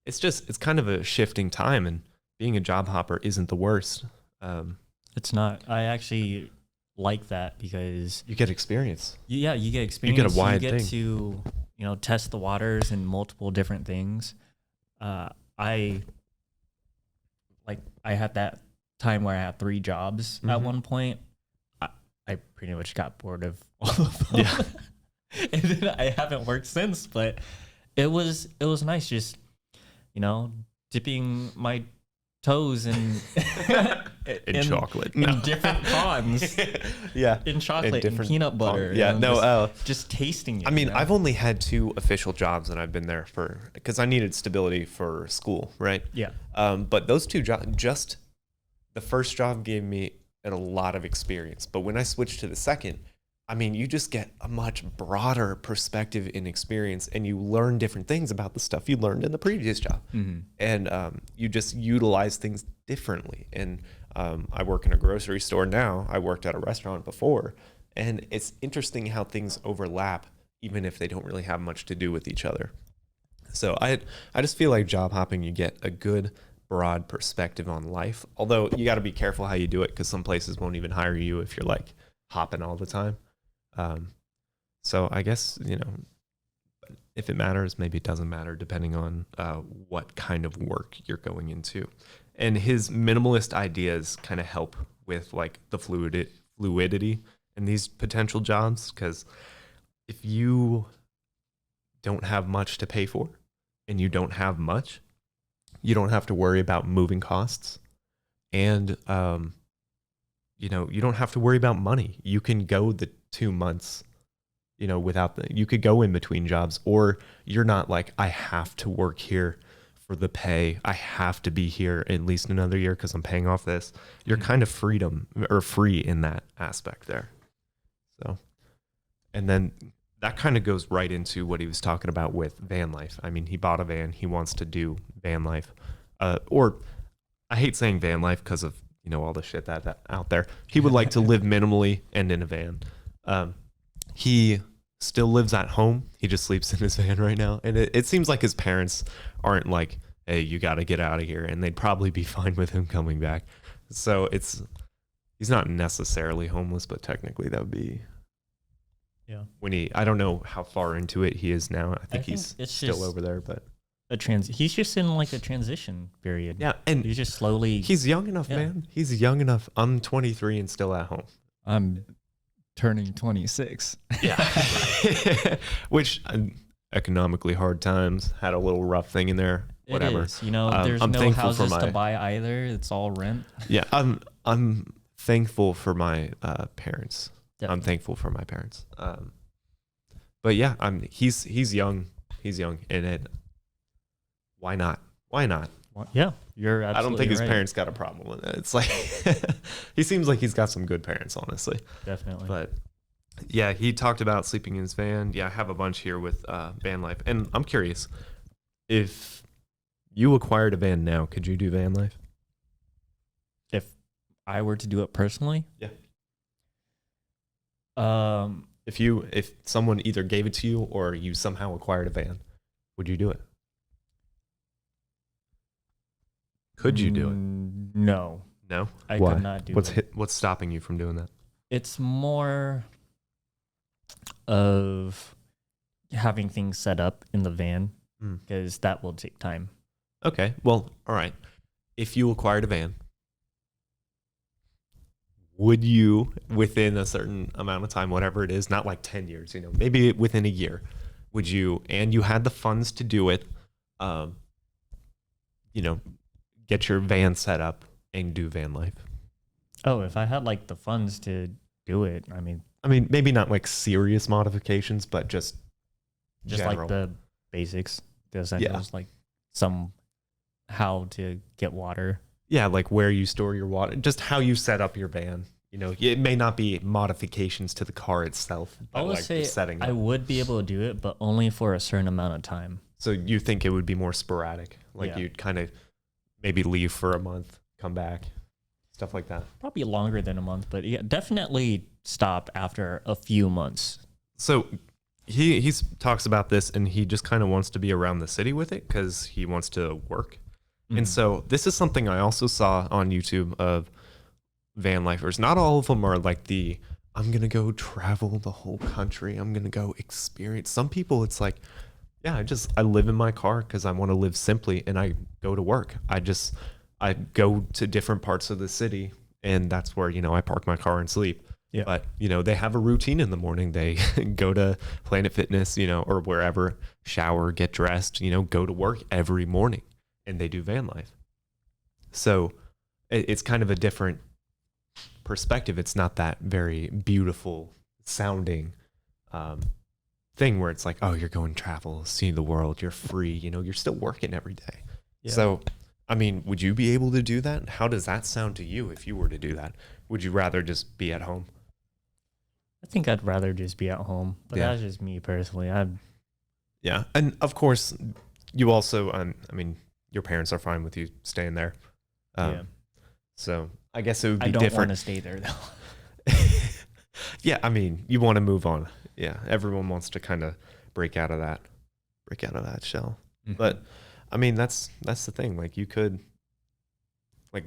it's kind of a shifting time, and being a job hopper isn't the worst. It's not. I actually like that because you get experience. Yeah, you get experience. You get a wide You get thing. to, test the waters in multiple different things. I had that time where I had 3 jobs at one point. I pretty much got bored of all of them. Yeah. And then I haven't worked since, but it was nice just, dipping my toes in chocolate. In different ponds. Yeah. In chocolate and peanut butter. Yeah. Just tasting it. I mean, I've only had 2 official jobs, and I've been there because I needed stability for school, right? Yeah. But those 2 jobs, just the first job gave me a lot of experience. But when I switched to the second, I mean, you just get a much broader perspective and experience, and you learn different things about the stuff you learned in the previous job. And you just utilize things differently. And I work in a grocery store now. I worked at a restaurant before. And it's interesting how things overlap, even if they don't really have much to do with each other. So I just feel like job hopping, you get a good broad perspective on life. Although you got to be careful how you do it, because some places won't even hire you if you're like hopping all the time. So I guess, if it matters, maybe it doesn't matter, depending on what kind of work you're going into. And his minimalist ideas kind of help with like the fluidity in these potential jobs, because if you don't have much to pay for and you don't have much, you don't have to worry about moving costs, and you don't have to worry about money. You can go the 2 months, you could go in between jobs, or you're not like, I have to work here for the pay. I have to be here at least another year because I'm paying off this. You're kind of free in that aspect there. So, and then that kind of goes right into what he was talking about with van life. I mean, he bought a van. He wants to do van life. Or I hate saying van life because of, all the shit that out there. He would like to live minimally and in a van. He still lives at home. He just sleeps in his van right now. And it seems like his parents aren't like, hey, you got to get out of here. And they'd probably be fine with him coming back. So he's not necessarily homeless, but technically that would be... Yeah. I don't know how far into it he is now. I think he's still over there, but he's just in like a transition period. Yeah, and he's just slowly. He's young enough, man. He's young enough. I'm 23 and still at home. I'm turning 26. Yeah. Which economically hard times, had a little rough thing in there. Whatever. It is. There's I'm no houses to buy either. It's all rent. Yeah, I'm thankful for my parents. Definitely. I'm thankful for my parents. But yeah, he's young. He's young, and why not? Yeah, you're absolutely I don't think his right. parents got a problem with it. It's like he seems like he's got some good parents, honestly. Definitely. But yeah, he talked about sleeping in his van. Yeah, I have a bunch here with van life, and I'm curious, if you acquired a van now, could you do van life? If I were to do it personally, yeah. If someone either gave it to you or you somehow acquired a van, would you do it? Could you do it? No. No? I Why? could not do it. What's stopping you from doing that? It's more of having things set up in the van, because that will take time. Okay. Well, all right. If you acquired a van, would you, within a certain amount of time, whatever it is, not like 10 years, maybe within a year, would you, and you had the funds to do it, get your van set up and do van life? Oh, if I had like the funds to do it, I mean, maybe not like serious modifications, but just general. Like the basics, the essentials, like how to get water. Yeah, like where you store your water, just how you set up your van. It may not be modifications to the car itself. I would say I would be able to do it, but only for a certain amount of time. So you think it would be more sporadic? Like you'd kind of maybe leave for a month, come back, stuff like that. Probably longer than a month, but yeah, definitely stop after a few months. So he talks about this, and he just kind of wants to be around the city with it because he wants to work. And so this is something I also saw on YouTube of van lifers. Not all of them are like I'm going to go travel the whole country. I'm going to go experience. Some people, it's like, yeah, I live in my car because I want to live simply, and I go to work. I go to different parts of the city, and that's where, I park my car and sleep. Yeah. But, they have a routine in the morning. They go to Planet Fitness, or wherever, shower, get dressed, go to work every morning, and they do van life. So it's kind of a different perspective. It's not that very beautiful sounding thing where it's like, oh, you're going travel, see the world, you're free, you're still working every day. Yeah. So, I mean, would you be able to do that? How does that sound to you if you were to do that? Would you rather just be at home? I think I'd rather just be at home, but that's just me personally. Yeah. And of course, you also, your parents are fine with you staying there. So I guess it would be different. I don't want to stay there though. Yeah. I mean, you want to move on. Yeah. Everyone wants to kind of break out of that shell. But I mean, that's the thing. Like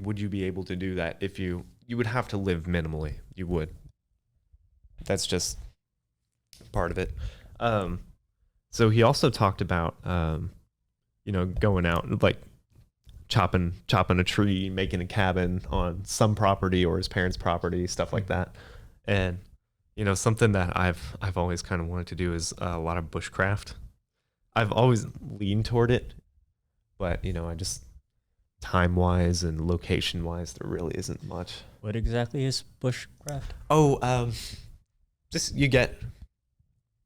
would you be able to do that if you would have to live minimally? You would. That's just part of it. So he also talked about, going out and like chopping a tree, making a cabin on some property or his parents' property, stuff like that. And, something that I've always kind of wanted to do is a lot of bushcraft. I've always leaned toward it, but, I just time-wise and location-wise, there really isn't much. What exactly is bushcraft? Oh, just you get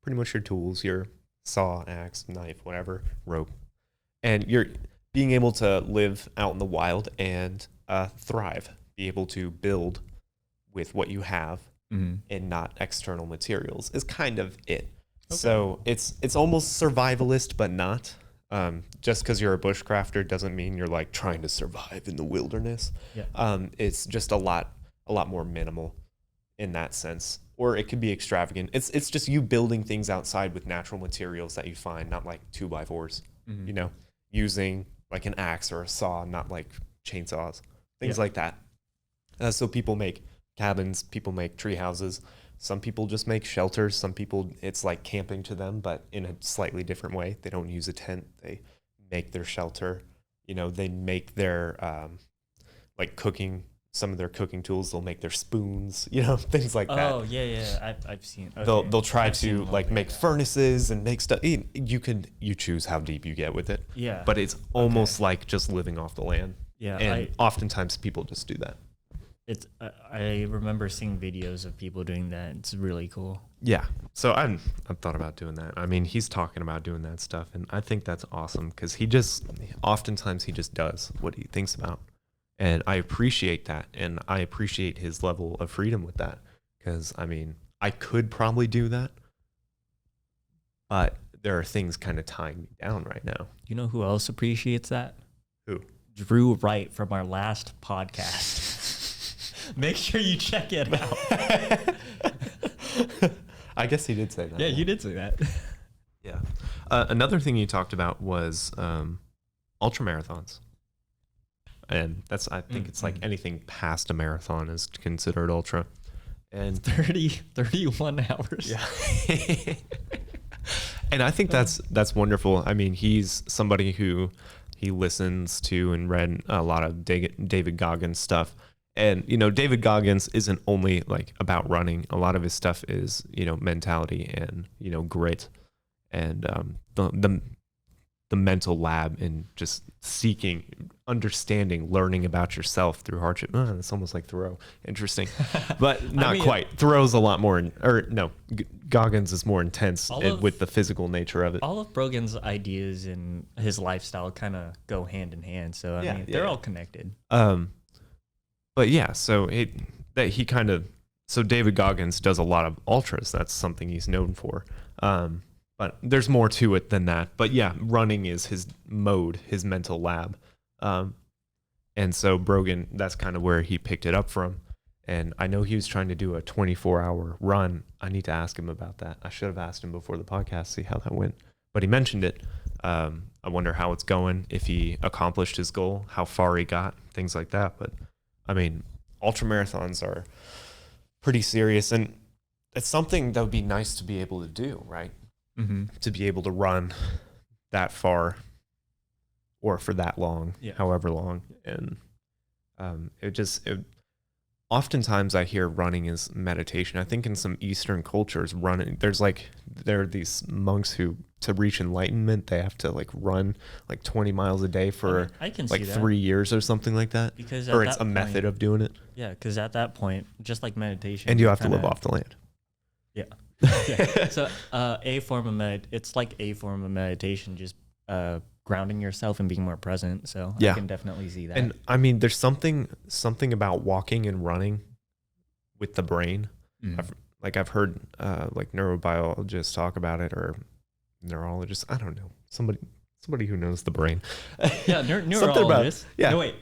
pretty much your tools, your saw, axe, knife, whatever, rope. And you're being able to live out in the wild and thrive, be able to build with what you have and not external materials is kind of it. Okay. So it's almost survivalist, but not. Just because you're a bushcrafter doesn't mean you're like trying to survive in the wilderness. Yeah. It's just a lot more minimal in that sense. Or it could be extravagant. It's just you building things outside with natural materials that you find, not like 2x4s, using like an axe or a saw, not like chainsaws, things like that. So people make cabins, people make tree houses. Some people just make shelters. Some people, it's like camping to them, but in a slightly different way. They don't use a tent. They make their shelter. They make their like cooking. Some of their cooking tools, they'll make their spoons, things like that. Oh yeah, I've seen. Okay. They'll try to like make furnaces and make stuff. You choose how deep you get with it. Yeah. But it's almost like just living off the land. Yeah. And oftentimes people just do that. I remember seeing videos of people doing that. It's really cool. Yeah. So I've thought about doing that. I mean, he's talking about doing that stuff, and I think that's awesome because oftentimes he just does what he thinks about. And I appreciate that. And I appreciate his level of freedom with that. Because, I mean, I could probably do that. But there are things kind of tying me down right now. You know who else appreciates that? Who? Drew Wright from our last podcast. Make sure you check it out. I guess he did say that. Yeah, you did say that. Yeah. Another thing you talked about was ultra marathons. And I think it's like anything past a marathon is considered ultra. And 31 hours. Yeah. And I think that's wonderful. I mean, he's somebody who he listens to and read a lot of David Goggins stuff. And, David Goggins isn't only like about running. A lot of his stuff is, mentality and, grit and the mental lab and just seeking, understanding, learning about yourself through hardship. It's almost like Thoreau. Interesting. But not quite. Thoreau's a lot more, Goggins is more intense with the physical nature of it. All of Brogan's ideas and his lifestyle kind of go hand in hand. So, I mean, they're all connected. But yeah, so David Goggins does a lot of ultras. That's something he's known for. But there's more to it than that. But yeah, running is his mode, his mental lab. And so Brogan, that's kind of where he picked it up from. And I know he was trying to do a 24-hour run. I need to ask him about that. I should have asked him before the podcast, see how that went. But he mentioned it. I wonder how it's going, if he accomplished his goal, how far he got, things like that. But I mean, ultra marathons are pretty serious, and it's something that would be nice to be able to do, right? Mm-hmm. To be able to run that far or for that long, however long. And oftentimes I hear running is meditation. I think in some Eastern cultures, running, there are these monks who, to reach enlightenment, they have to like run like 20 miles a day for I can like see that. 3 years or something like that. Because or it's a method of doing it. Yeah, because at that point, just like meditation, And you have to live off the land. Yeah. Yeah. So it's like a form of meditation, just grounding yourself and being more present. So I can definitely see that. And I mean, there's something about walking and running with the brain. I've heard like neurobiologists talk about it, or neurologists. I don't know. Somebody who knows the brain. Yeah, neurologist. No, wait.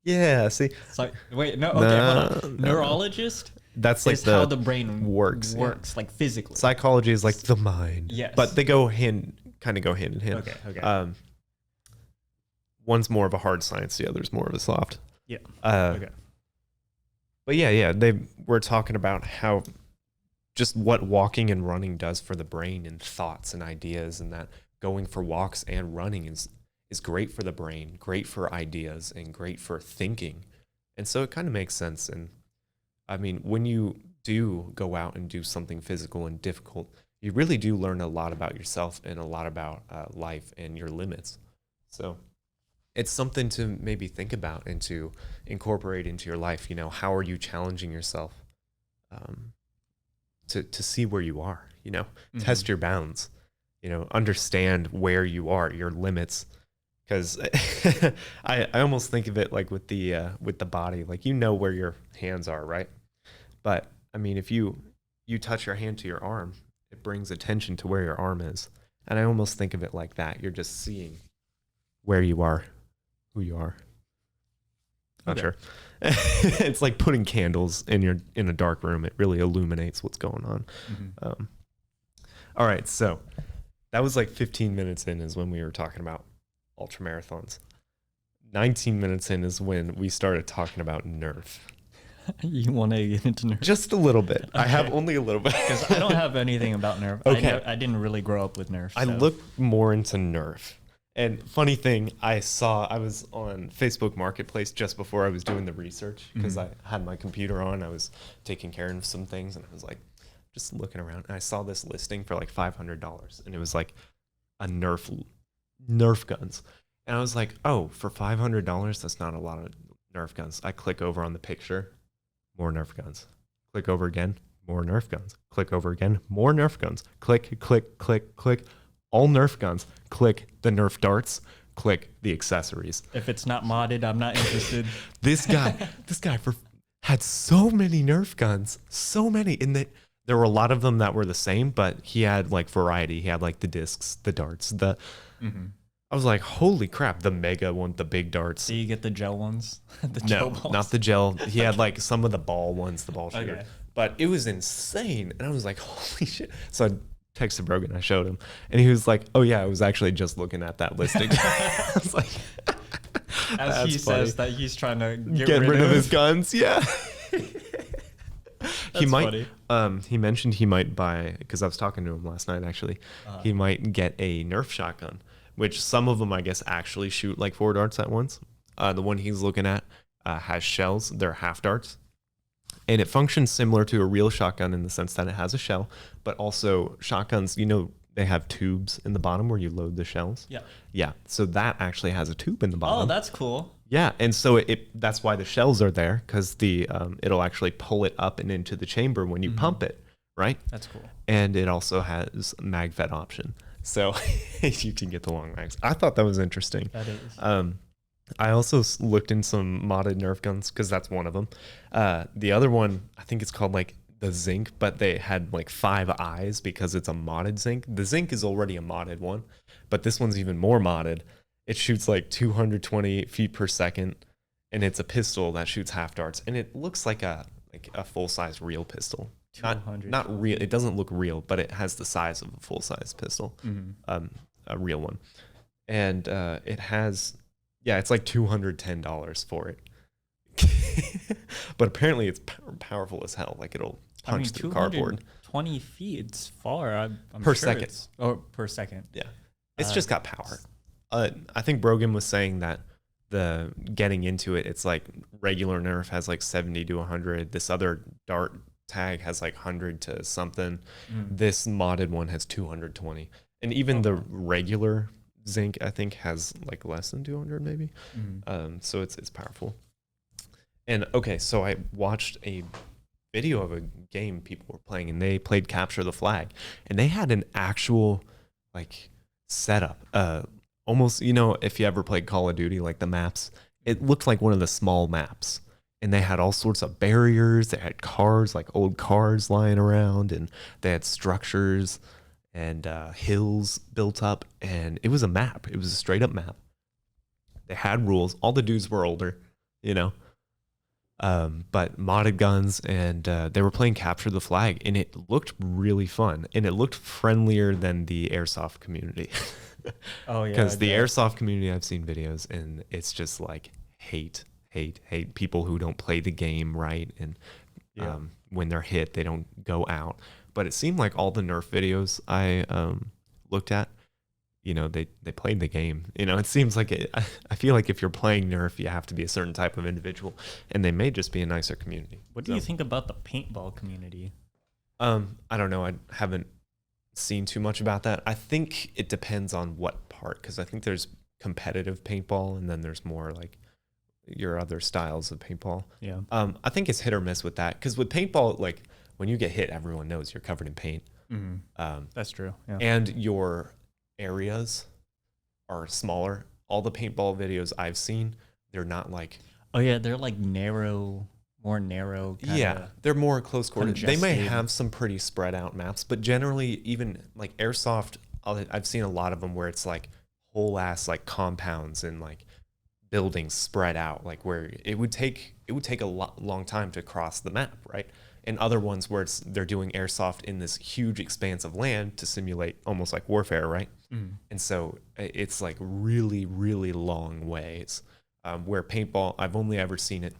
Yeah. See. Sorry. Wait. No. Okay. Hold on. Neurologist. That's like how the brain works, like physically. Psychology is like the mind. Yes. But they kind of go hand in hand. Okay. One's more of a hard science, the other's more of a soft. Yeah. Okay. But yeah, we're talking about how just what walking and running does for the brain and thoughts and ideas, and that going for walks and running is great for the brain, great for ideas, and great for thinking. And so it kind of makes sense. And I mean, when you do go out and do something physical and difficult, you really do learn a lot about yourself and a lot about life and your limits. So it's something to maybe think about and to incorporate into your life. You know, how are you challenging yourself to see where you are, you know, test your bounds, you know, understand where you are, your limits. Because I almost think of it like with the body, like, you know where your hands are, right? But I mean, if you touch your hand to your arm, it brings attention to where your arm is. And I almost think of it like that. You're just seeing where you are, who you are. Not sure. It's like putting candles in a dark room. It really illuminates what's going on. All right, so that was like 15 minutes in is when we were talking about ultra marathons. 19 minutes in is when we started talking about Nerf. You want to get into Nerf? Just a little bit. Okay. I have only a little bit. Because I don't have anything about Nerf. Okay. I didn't really grow up with Nerf. I looked more into Nerf. And funny thing, I was on Facebook Marketplace just before I was doing the research, because I had my computer on. I was taking care of some things, and I was like, just looking around. And I saw this listing for like $500, and it was like a Nerf guns. And I was like, oh, for $500, that's not a lot of Nerf guns. I click over on the picture, more Nerf guns. Click over again, more Nerf guns. Click over again, more Nerf guns. Click, click, click, click. All Nerf guns. Click the Nerf darts. Click the accessories. If it's not modded, I'm not interested. This guy had so many Nerf guns, so many, and that there were a lot of them that were the same, but he had like variety. He had like the discs, the darts, I was like, holy crap, the mega one, the big darts. Do you get the gel ones? No, not the gel. He had like some of the ball ones, the ball shooter. Okay. But it was insane. And I was like, holy shit. So I texted Brogan, I showed him. And he was like, oh yeah, I was actually just looking at that listing. I was like, as he funny. says that he's trying to get rid of his guns. Yeah. He might, he mentioned he might buy, because I was talking to him last night actually, he might get a Nerf shotgun, which some of them I guess actually shoot like 4 darts at once. The one he's looking at has shells. They're half darts. And it functions similar to a real shotgun in the sense that it has a shell, but also shotguns, you know, they have tubes in the bottom where you load the shells. Yeah. Yeah. So that actually has a tube in the bottom. Oh, that's cool. Yeah. And so that's why the shells are there, because it'll actually pull it up and into the chamber when you pump it, right? That's cool. And it also has mag fed option. So you can get the long mags. I thought that was interesting. That is. I also looked in some modded Nerf guns, because that's one of them. The other one, I think it's called like the Zinc, but they had like 5 eyes because it's a modded Zinc. The Zinc is already a modded one, but this one's even more modded. It shoots like 220 feet per second. and it's a pistol that shoots half darts, and it looks like a full-size real pistol. Not real. It doesn't look real, but it has the size of a full-size pistol, a real one, and it has, it's like $210 for it. But apparently it's powerful as hell. Like it'll punch through cardboard. 20 feet. It's far. I'm per sure second. Per second. Yeah, it's just got power. I think Brogan was saying that the getting into it, it's like regular Nerf has like 70 to 100. This other dart tag has like 100 to something. This modded one has 220, and even the regular Zinc I think has like less than 200 maybe. So it's powerful. And okay, so I watched a video of a game people were playing, and they played Capture the Flag, and they had an actual like setup. Almost, if you ever played Call of Duty, like the maps, it looked like one of the small maps. And they had all sorts of barriers. They had cars, like old cars lying around, and they had structures and hills built up. And it was a map. It was a straight up map. They had rules. All the dudes were older, but modded guns, and they were playing Capture the Flag, and it looked really fun, and it looked friendlier than the airsoft community. Oh yeah, because the airsoft community, I've seen videos, and it's just like hate people who don't play the game right, and when they're hit, they don't go out. But it seemed like all the Nerf videos I looked at, they played the game. It seems like I feel like if you're playing Nerf, you have to be a certain type of individual, and they may just be a nicer community. What do you think about the paintball community? I don't know. I haven't seen too much about that. I think it depends on what part, because I think there's competitive paintball, and then there's more like your other styles of paintball. Yeah. I think it's hit or miss with that, because with paintball, like when you get hit, everyone knows you're covered in paint. That's true. Yeah. And your areas are smaller. All the paintball videos I've seen, they're not like... Oh yeah, they're like more narrow. They're more close quarters. They may congested. have some pretty spread out maps, but generally, even like airsoft, I've seen a lot of them where it's like whole ass like compounds and like buildings spread out, like where it would take a long time to cross the map, right? And other ones where they're doing airsoft in this huge expanse of land to simulate almost like warfare, right? And so it's like really, really long ways. Where paintball, I've only ever seen it.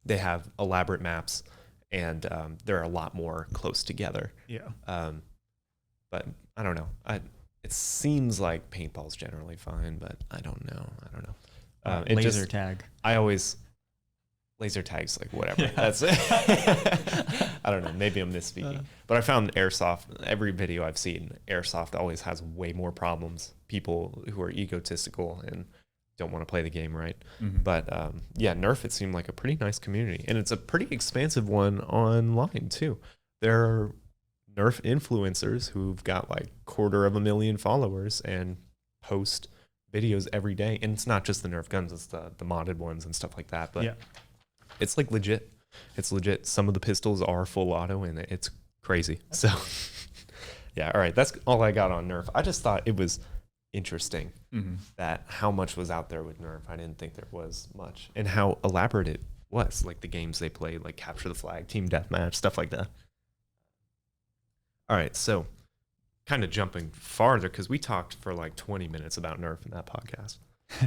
They have elaborate maps, and they're a lot more close together. Yeah. But I don't know. It seems like paintball's generally fine, but I don't know. Laser tag. Laser tag's like whatever. Yeah. That's I don't know. Maybe I'm misspeaking. But I found airsoft, every video I've seen, airsoft always has way more problems. People who are egotistical and don't want to play the game right. But Nerf, it seemed like a pretty nice community, and it's a pretty expansive one online too. There are Nerf influencers who've got like 250,000 followers and post videos every day, and it's not just the Nerf guns, it's the modded ones and stuff like that. But it's like legit. It's legit. Some of the pistols are full auto, and it's crazy. So all right, that's all I got on Nerf. I just thought it was interesting that how much was out there with Nerf. I didn't think there was much, and how elaborate it was, like the games they played, like Capture the Flag, Team Deathmatch, stuff like that. All right, so kind of jumping farther, because we talked for like 20 minutes about Nerf in that podcast.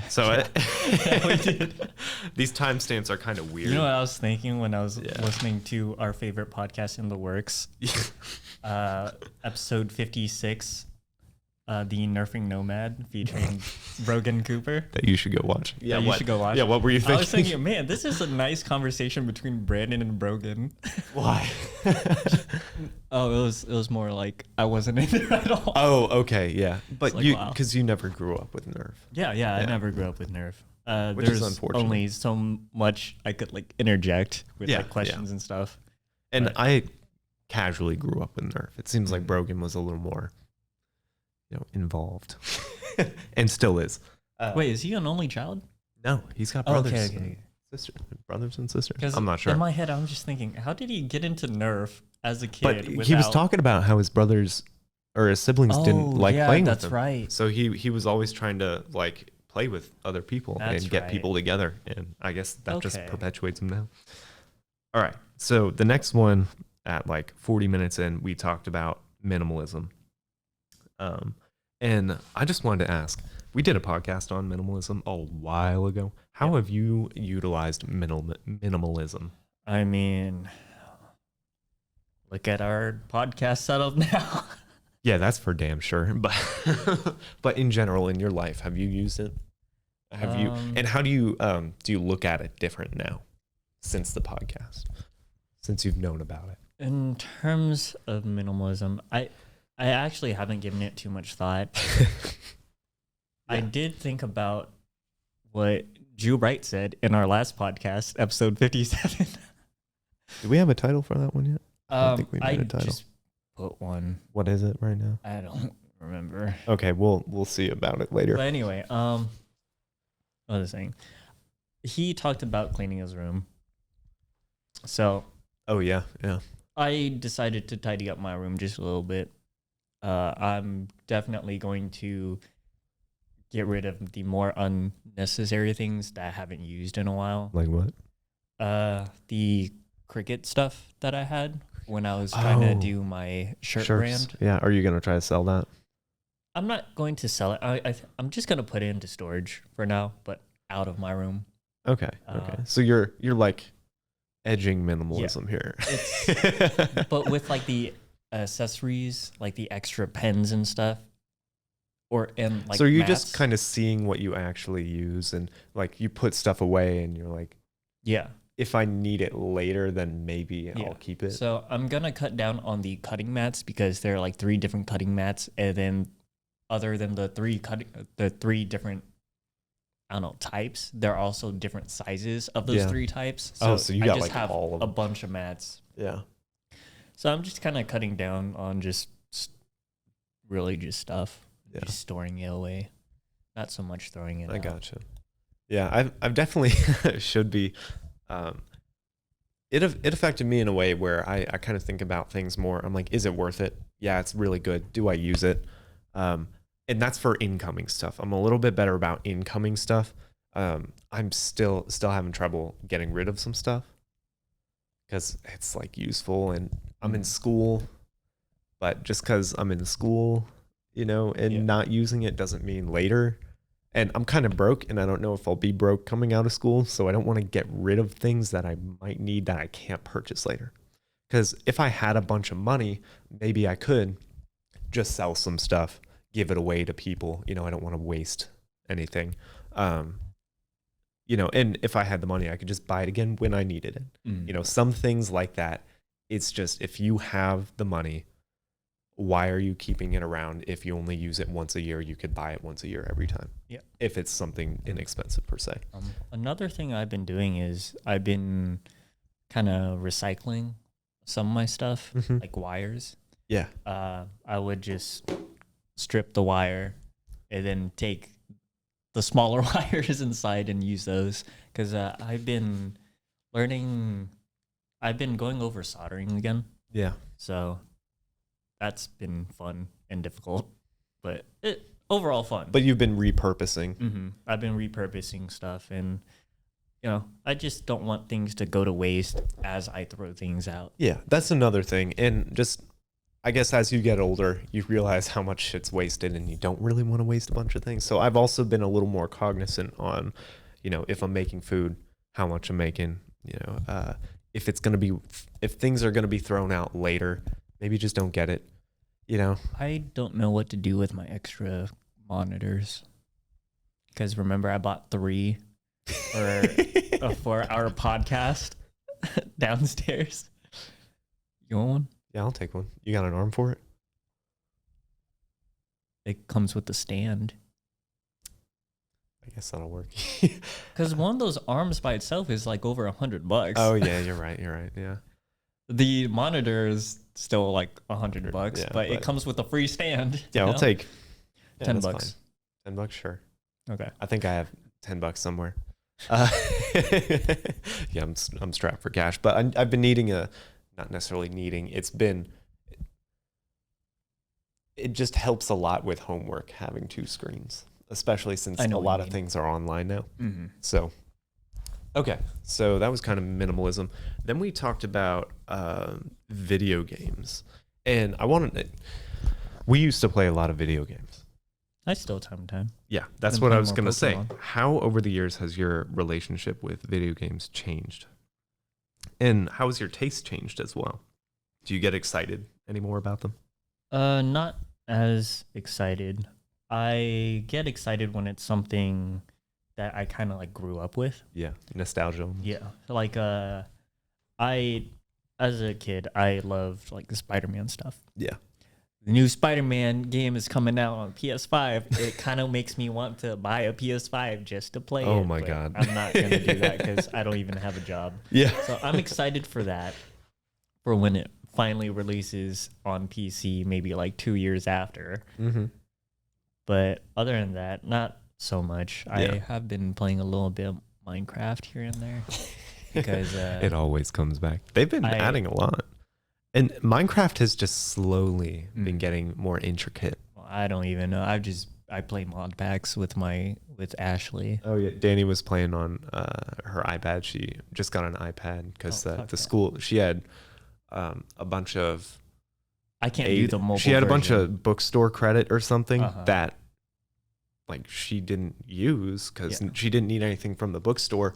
So We did. These timestamps are kind of weird. You know what I was thinking when I was listening to our favorite podcast in the works? Episode 56. The Nerfing Nomad featuring Brogan Cooper. That you should go watch. Yeah, you should go watch. Yeah, what were you thinking? I was thinking, man, this is a nice conversation between Brandon and Brogan. Why? Oh, it was more like I wasn't in there at all. Oh, okay, yeah. But like, because you never grew up with Nerf. Yeah, I never grew up with Nerf. Which is there's unfortunate. only so much I could like interject with like questions and stuff. And I casually grew up with Nerf. It seems like Brogan was a little more, involved, and still is. Wait, is he an only child? No, he's got brothers, okay. and sisters, brothers and sisters. I'm not sure. In my head, I'm just thinking, how did he get into Nerf as a kid? But he was talking about how his brothers or his siblings didn't like playing with him. That's right. So he was always trying to like play with other people That's and get right. people together. And I guess that just Okay. perpetuates them now. All right. So the next one, at like 40 minutes in, we talked about minimalism. And I just wanted to ask, we did a podcast on minimalism a while ago. How have you utilized minimalism? I mean, look at our podcast setup now. Yeah, that's for damn sure. But in general, in your life, have you used it? Have you? And how do you look at it different now since the podcast, since you've known about it? In terms of minimalism, I actually haven't given it too much thought. I did think about what Drew Wright said in our last podcast, episode 57. Do we have a title for that one yet? I don't think we made a title. Just put one. What is it right now? I don't remember. Okay, we'll see about it later. But anyway, what was I saying? He talked about cleaning his room. So Oh yeah. I decided to tidy up my room just a little bit. I'm definitely going to get rid of the more unnecessary things that I haven't used in a while. Like what? The Cricut stuff that I had when I was trying to do my shirt brand. Yeah. Are you gonna try to sell that? I'm not going to sell it. I'm just gonna put it into storage for now, but out of my room. Okay. So you're like edging minimalism here. But with like the accessories, like the extra pens and stuff, so are you just kind of seeing what you actually use, and like you put stuff away and you're like, yeah, if I need it later, then maybe I'll keep it. So I'm gonna cut down on the cutting mats because there are like 3 different cutting mats, and then other than the three different, I don't know, types, there are also different sizes of those 3 types. So you got I just like have all of them. a bunch of mats. Yeah. So I'm just kind of cutting down on just really just stuff. Yeah. Just storing it away, not so much throwing it I out. gotcha. Yeah, I've definitely should be. It affected me in a way where I kind of think about things more. I'm like, is it worth it? Yeah, it's really good. Do I use it? And that's for incoming stuff. I'm a little bit better about incoming stuff. I'm still having trouble getting rid of some stuff because it's like useful, and I'm in school. But just because I'm in school, and not using it doesn't mean later. And I'm kind of broke, and I don't know if I'll be broke coming out of school. So I don't want to get rid of things that I might need that I can't purchase later. Because if I had a bunch of money, maybe I could just sell some stuff, give it away to people. I don't want to waste anything. And if I had the money, I could just buy it again when I needed it. Some things like that. It's just, if you have the money, why are you keeping it around? If you only use it once a year, you could buy it once a year every time. Yeah. If it's something inexpensive per se. Another thing I've been doing is I've been kind of recycling some of my stuff, like wires. Yeah. I would just strip the wire and then take the smaller wires inside and use those, because I've been going over soldering again. Yeah. So that's been fun and difficult, but overall fun. But you've been repurposing. I've been repurposing stuff, and I just don't want things to go to waste as I throw things out. Yeah, that's another thing. And just, I guess as you get older, you realize how much shit's wasted, and you don't really want to waste a bunch of things. So I've also been a little more cognizant on, if I'm making food, how much I'm making, if things are going to be thrown out later, maybe just don't get it, I don't know what to do with my extra monitors, because remember I bought 3 for our podcast downstairs. You want one? Yeah, I'll take one. You got an arm for it? It comes with the stand. I guess that'll work. Because one of those arms by itself is like over $100. Oh yeah, you're right. Yeah. The monitor is still like $100, but it but comes with a free stand. Yeah, I'll take $10. $10, sure. Okay. I think I have $10 somewhere. Yeah, I'm strapped for cash, but I've been needing not necessarily needing. It just helps a lot with homework having 2 screens. especially since I a know what lot you of mean. things are online now. Mm-hmm. So, okay. So that was kind of minimalism. Then we talked about video games. And we used to play a lot of video games. I still time to time. Yeah, that's Been what I playing was more going to say. Pokemon. How over the years has your relationship with video games changed? And how has your taste changed as well? Do you get excited anymore about them? Not as excited. I get excited when it's something that I kind of like grew up with. Yeah, nostalgia. Yeah. Like I as a kid, I loved like the Spider-Man stuff. Yeah. The new Spider-Man game is coming out on PS5. It kind of makes me want to buy a PS5 just to play it. Oh my but God. I'm not going to do that because I don't even have a job. Yeah. So I'm excited for that, for when it finally releases on PC, maybe like 2 years after. Mm-hmm. But other than that, not so much. Yeah. I have been playing a little bit of Minecraft here and there because It always comes back. They've been I- adding a lot. And Minecraft has just slowly been Mm. getting more intricate. well, I don't even know. I play mod packs with Ashley. Oh yeah, Danny was playing on her iPad. She just got an iPad because Oh, fuck the that. school, she had a bunch of I can't do the mobile. she had a bunch version. of bookstore credit or something Uh-huh. that like she didn't use because Yeah. she didn't need anything from the bookstore,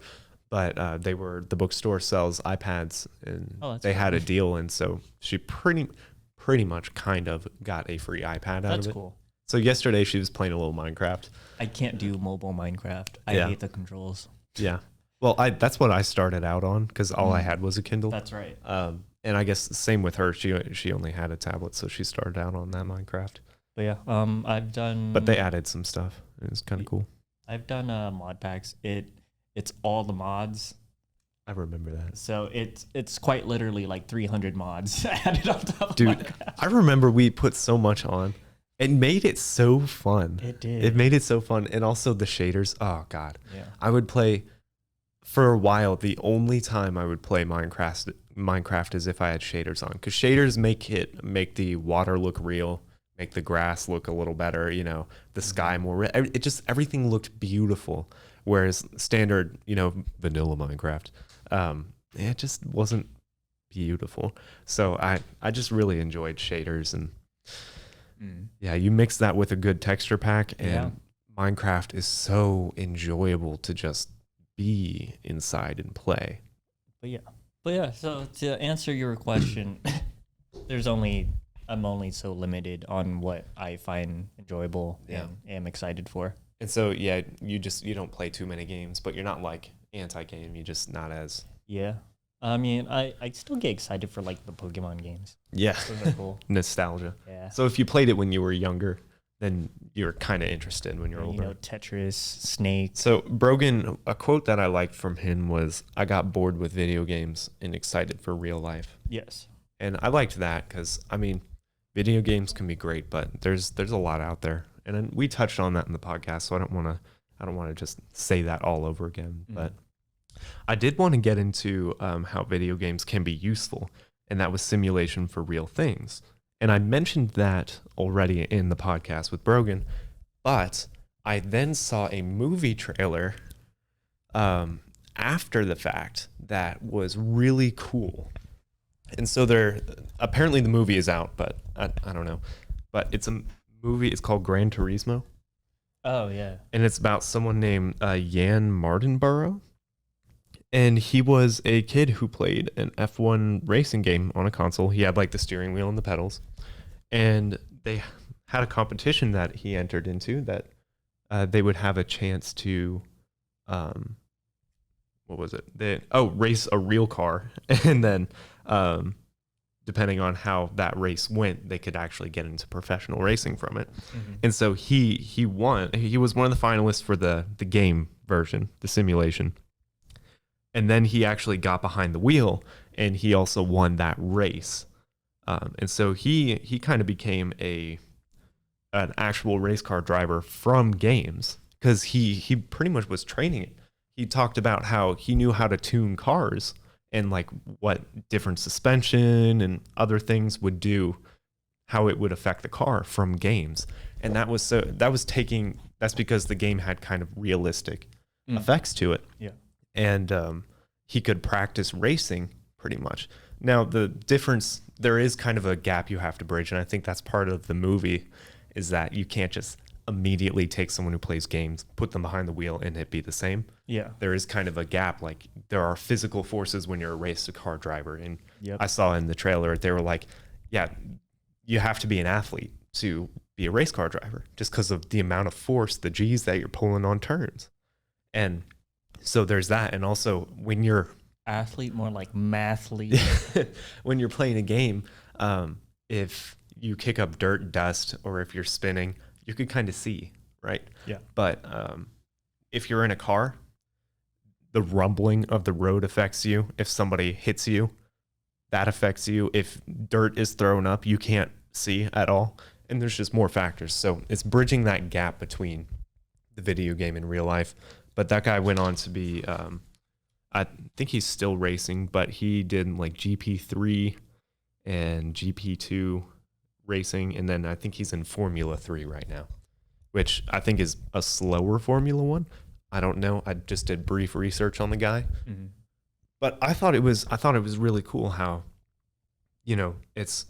but the bookstore sells iPads and Oh, that's they had a cool. deal, and so she pretty much kind of got a free iPad out That's of it. cool. So yesterday she was playing a little Minecraft. I can't do mobile Minecraft. I Yeah. hate the controls. Yeah. Well, that's what I started out on because all I Mm. had was a Kindle. That's right. And I guess same with her. She only had a tablet, so she started out on that Minecraft. But yeah, I've done. But they added some stuff. It was kind of cool. I've done mod packs. It's all the mods. I remember that. So it's quite literally like 300 mods added on top of Dude, Minecraft. I remember we put so much on. It made it so fun. It did. It made it so fun. And also the shaders. Oh, God. Yeah. I would play, for a while, the only time I would play Minecraft is if I had shaders on. Because shaders make the water look real, make the grass look a little better, the sky more real. It just, everything looked beautiful. Whereas standard, vanilla Minecraft, it just wasn't beautiful. So I just really enjoyed shaders. And yeah, you mix that with a good texture pack, and Yeah. Minecraft is so enjoyable to just be inside and play. But yeah. So to answer your question, I'm only so limited on what I find enjoyable Yeah. and am excited for. And so, yeah, you don't play too many games, but you're not like anti-game. You're just not as, Yeah. I mean, I still get excited for like the Pokemon games. yeah, Those are cool. nostalgia. Yeah. So if you played it when you were younger, then you're kind of interested when you're older. Tetris, Snake. So Brogan, a quote that I liked from him was, "I got bored with video games and excited for real life." Yes. And I liked that because, I mean, video games can be great, but there's a lot out there. And then we touched on that in the podcast, so I don't want to just say that all over again. Mhm. But I did want to get into how video games can be useful, and that was simulation for real things. And I mentioned that already in the podcast with Brogan, but I then saw a movie trailer after the fact that was really cool. And so apparently the movie is out, but I don't know. But it's a movie, it's called Gran Turismo. Oh yeah. And it's about someone named Jan Mardenborough. And he was a kid who played an F1 racing game on a console. He had like the steering wheel and the pedals. And they had a competition that he entered into that they would have a chance to, what was it? Race a real car. And then depending on how that race went, they could actually get into professional racing from it. Mm-hmm. And so he won. He was one of the finalists for the game version, the simulation. And then he actually got behind the wheel, and he also won that race. And so he kind of became an actual race car driver from games because he pretty much was training it. He talked about how he knew how to tune cars and like what different suspension and other things would do, how it would affect the car from games. And that was taking That's because the game had kind of realistic effects to it. Yeah. And he could practice racing pretty much. Now, the difference, there is kind of a gap you have to bridge, and I think that's part of the movie, is that you can't just immediately take someone who plays games, put them behind the wheel, and it be the same. Yeah. There is kind of a gap. Like, there are physical forces when you're a race car driver. And Yep. I saw in the trailer, they were like, yeah, you have to be an athlete to be a race car driver just because of the amount of force, the G's that you're pulling on turns. And so there's that. And also when you're Athlete, more like mathlete. when you're playing a game, if you kick up dirt, dust, or if you're spinning, you could kind of see, right? Yeah. But if you're in a car, the rumbling of the road affects you. If somebody hits you, that affects you. If dirt is thrown up, you can't see at all. And there's just more factors. So it's bridging that gap between the video game and real life. But that guy went on to be, I think he's still racing, but he did like GP3 and GP2 racing. And then I think he's in Formula 3 right now, which I think is a slower Formula 1. I don't know. I just did brief research on the guy. Mm-hmm. But I thought it was really cool how, you know, it's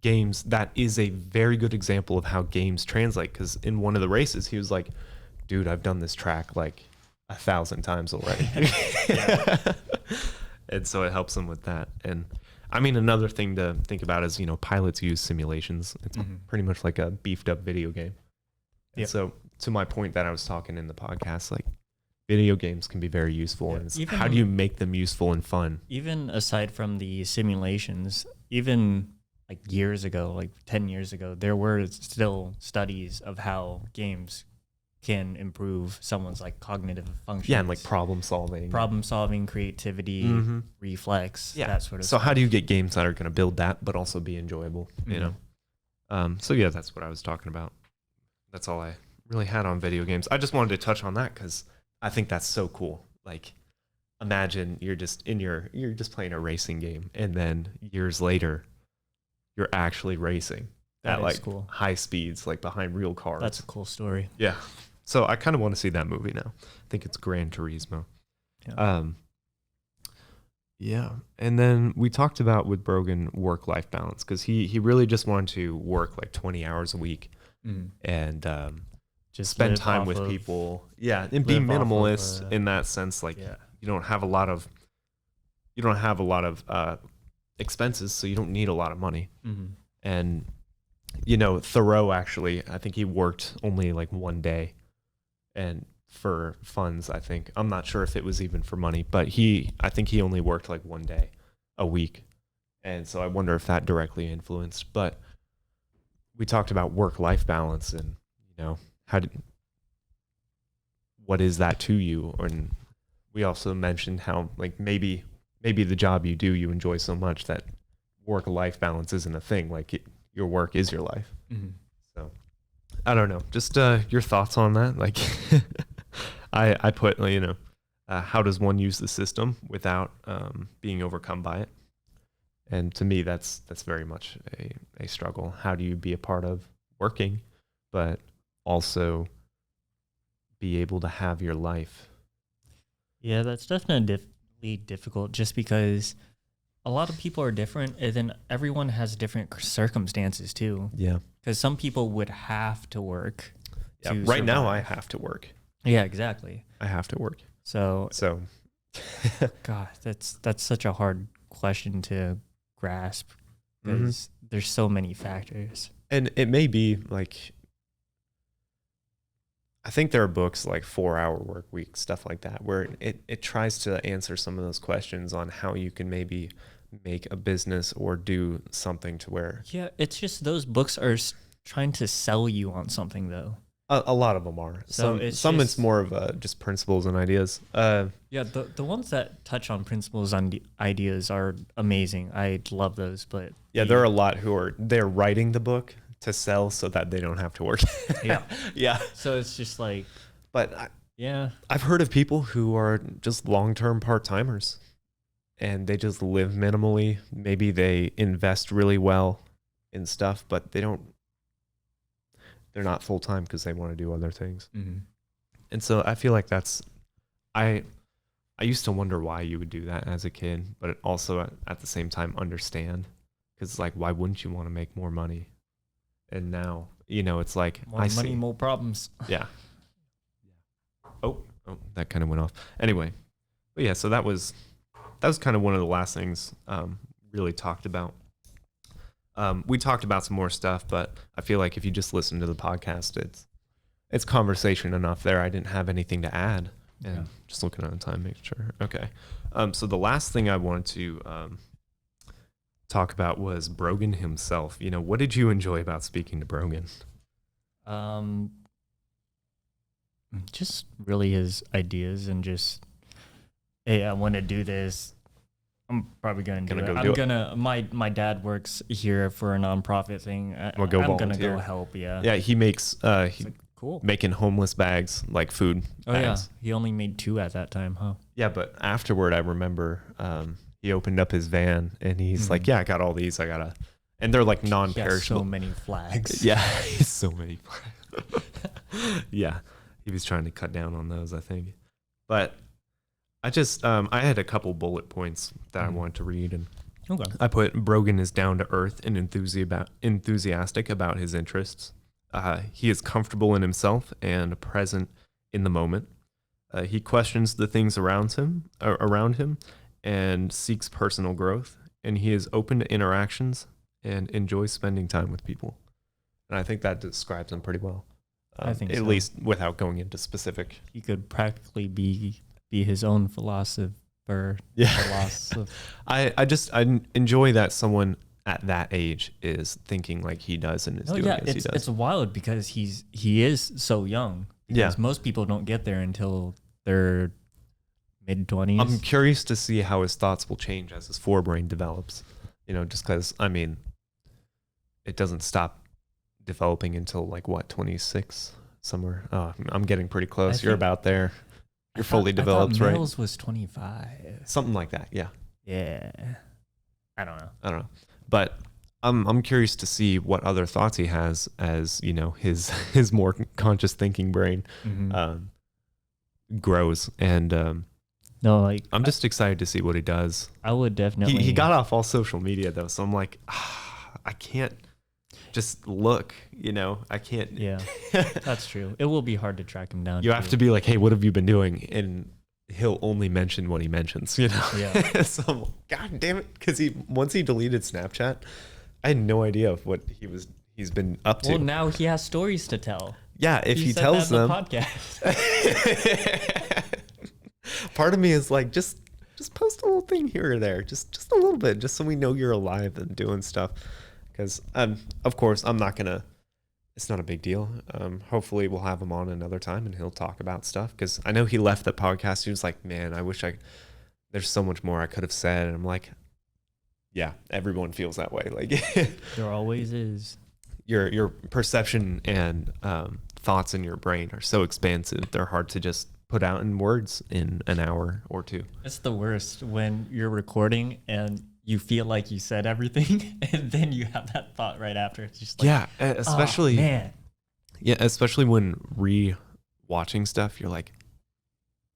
games. That is a very good example of how games translate. Because in one of the races, he was like, dude, I've done this track like 1,000 times already. And so it helps them with that. And I mean, another thing to think about is, you know, pilots use simulations. It's pretty much like a beefed up video game. And so to my point that I was talking in the podcast, like, video games can be very useful. And it's how do you make them useful and fun? Even aside from the simulations, even like years ago, like 10 years ago, there were still studies of how games can improve someone's like cognitive functions. Yeah, and like problem solving, creativity, reflex, that sort of So stuff. how do you get games that are going to build that, but also be enjoyable, you know? So yeah, that's what I was talking about. That's all I really had on video games. I just wanted to touch on that because I think that's so cool. Like, imagine you're just playing a racing game, and then years later, you're actually racing at like high speeds, like behind real cars. That's a cool story. Yeah. So I kind of want to see that movie now. I think it's Gran Turismo. Yeah. Yeah. And then we talked about with Brogan work-life balance, because he really just wanted to work like 20 hours a week and just spend time with people. Yeah. And be minimalist in that sense. Like, you don't have a lot of expenses, so you don't need a lot of money. And, you know, Thoreau actually, I think he worked only like one day and for funds, I think. I'm not sure if it was even for money, but I think he only worked like one day a week. And so I wonder if that directly influenced. But we talked about work-life balance and, you know, what is that to you? And we also mentioned how like maybe the job you do, you enjoy so much that work-life balance isn't a thing. Like your work is your life. So I don't know. Just your thoughts on that. Like I put, you know, how does one use the system without being overcome by it? And to me, that's very much a struggle. How do you be a part of working, but also be able to have your life? Yeah, that's definitely difficult just because a lot of people are different, and then everyone has different circumstances too. Yeah. Because some people would have to work. Yeah. Right now, I have to work. Yeah, exactly. I have to work. So God, that's such a hard question to grasp because there's so many factors. And it may be like, I think there are books like 4-Hour Work Week, stuff like that, where it tries to answer some of those questions on how you can maybe make a business or do something to where. Yeah, it's just those books are trying to sell you on something though. A lot of them are. So it's more of just principles and ideas. Yeah, the ones that touch on principles and ideas are amazing. I love those, but yeah, there are a lot they're writing the book to sell so that they don't have to work. Yeah. So it's just like, but I've heard of people who are just long-term part-timers and they just live minimally. Maybe they invest really well in stuff, but they don't they're not full time because they want to do other things. Mm-hmm. And so I feel like I used to wonder why you would do that as a kid, but it also at the same time understand, because like, why wouldn't you want to make more money? And now, it's like, More money, more problems. Yeah. Oh, that kind of went off. Anyway, but yeah, so that was kind of one of the last things really talked about. We talked about some more stuff, but I feel like if you just listen to the podcast, it's conversation enough there. I didn't have anything to add. And just looking at the time, making sure. Okay. So the last thing I wanted to talk about was Brogan himself. What did you enjoy about speaking to Brogan? Just really his ideas and just, hey, I want to do this. I'm probably gonna do it. My dad works here for a nonprofit thing. I'm gonna go help. Yeah. Yeah, he makes cool. Making homeless bags, like food. Oh bags. Yeah, he only made 2 at that time, huh? Yeah, but afterward, I remember he opened up his van and he's like, "Yeah, I got all these. And they're like non-perishable." So many flags. Yeah, so many flags. Yeah, he was trying to cut down on those, I think. But I just I had a couple bullet points that I wanted to read, and I put Brogan is down to earth and enthusiastic about his interests. He is comfortable in himself and present in the moment. He questions the things around him and seeks personal growth. And he is open to interactions and enjoys spending time with people. And I think that describes him pretty well. I think at least without going into specific. He could practically be his own philosopher. Yeah. I enjoy that someone at that age is thinking like he does and is doing as he does. It's wild because he is so young. Because most people don't get there until they're mid-20s. I'm curious to see how his thoughts will change as his forebrain develops. Just because, it doesn't stop developing until 26 somewhere. Oh, I'm getting pretty close. You're about there. You're fully developed, right? Mills was 25. Something like that, yeah. Yeah. I don't know. But I'm curious to see what other thoughts he has as, his more conscious thinking brain grows. And I'm just excited to see what he does. I would definitely. He got off all social media though, so I'm like, I can't just look, I can't. Yeah, that's true. It will be hard to track him down. You have to be like, hey, what have you been doing? And he'll only mention what he mentions, Yeah. So I'm like, God damn it, because once he deleted Snapchat, I had no idea of what he's been up to. Well, now he has stories to tell. Yeah, if he tells them. Podcast. Part of me is like, just post a little thing here or there, just a little bit, just so we know you're alive and doing stuff. Because of course I'm not gonna. It's not a big deal. Hopefully we'll have him on another time and he'll talk about stuff. Because I know he left that podcast. He was like, man, I wish there's so much more I could have said. And I'm like, yeah, everyone feels that way. Like there always is. Your perception and thoughts in your brain are so expansive. They're hard to just put out in words in an hour or two. It's the worst when you're recording and you feel like you said everything and then you have that thought right after. It's just like, especially, oh, man. Yeah, especially when re-watching stuff, you're like,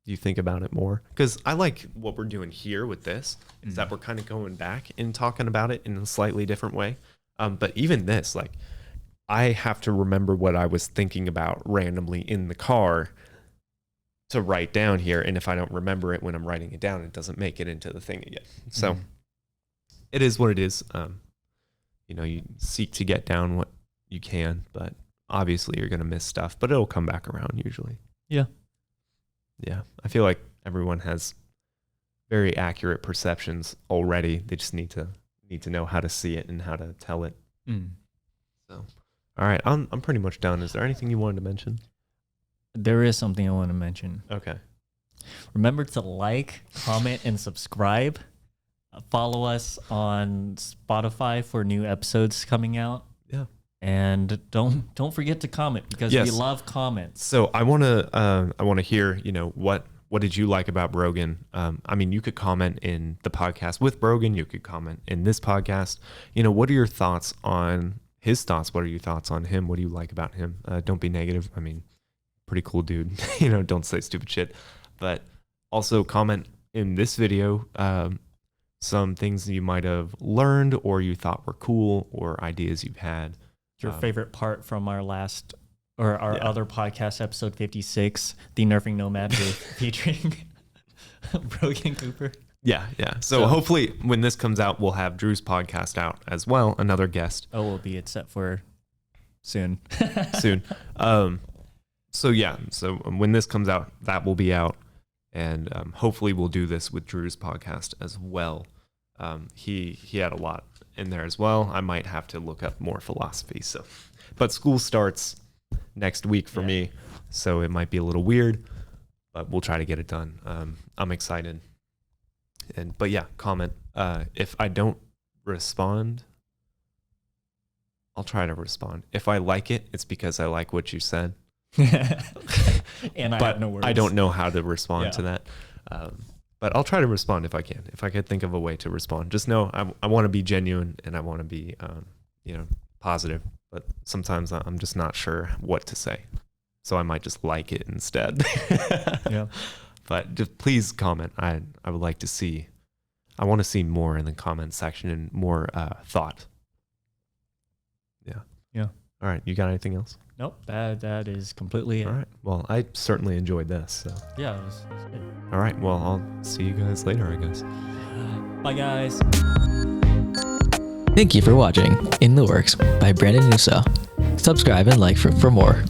you think about it more. Because I like what we're doing here with this, is that we're kind of going back and talking about it in a slightly different way. But even this, like, I have to remember what I was thinking about randomly in the car to write down here. And if I don't remember it when I'm writing it down, it doesn't make it into the thing again. So it is what it is. You seek to get down what you can, but obviously you're going to miss stuff, but it'll come back around usually. Yeah. Yeah. I feel like everyone has very accurate perceptions already. They just need to know how to see it and how to tell it. So, all right. I'm pretty much done. Is there anything you wanted to mention? There is something I want to mention. Okay. Remember to like, comment, and subscribe. Follow us on Spotify for new episodes coming out. Yeah. And don't forget to comment because we love comments. So I want to hear, what did you like about Brogan? You could comment in the podcast with Brogan. You could comment in this podcast. What are your thoughts on his thoughts. What are your thoughts on him? What do you like about him? Don't be negative. I mean, pretty cool dude. You know, don't say stupid shit. But also comment in this video some things you might have learned or you thought were cool or ideas you've had. Your favorite part from our last or our other podcast, episode 56, the Nerfing Nomad featuring Brogan Cooper. Yeah. So hopefully when this comes out, we'll have Drew's podcast out as well. Another guest. Oh, we'll be set for soon. Soon. So when this comes out, that will be out. And hopefully we'll do this with Drew's podcast as well. He had a lot in there as well. I might have to look up more philosophy. But school starts next week for me, so it might be a little weird, but we'll try to get it done. I'm excited. But yeah, comment. If I don't respond, I'll try to respond. If I like it, it's because I like what you said. And I have no words. I don't know how to respond to that. But I'll try to respond if I can. If I could think of a way to respond. Just know I want to be genuine and I want to be positive. But sometimes I'm just not sure what to say. So I might just like it instead. Yeah. But just please comment. I would like to see. I want to see more in the comment section and more thought. Yeah. All right. You got anything else? Nope. That is completely it. All right. Well, I certainly enjoyed this. So. Yeah, it was good. All right. Well, I'll see you guys later, I guess. Bye, guys. Thank you for watching In the Works by Brandon Nusa. Subscribe and like for more.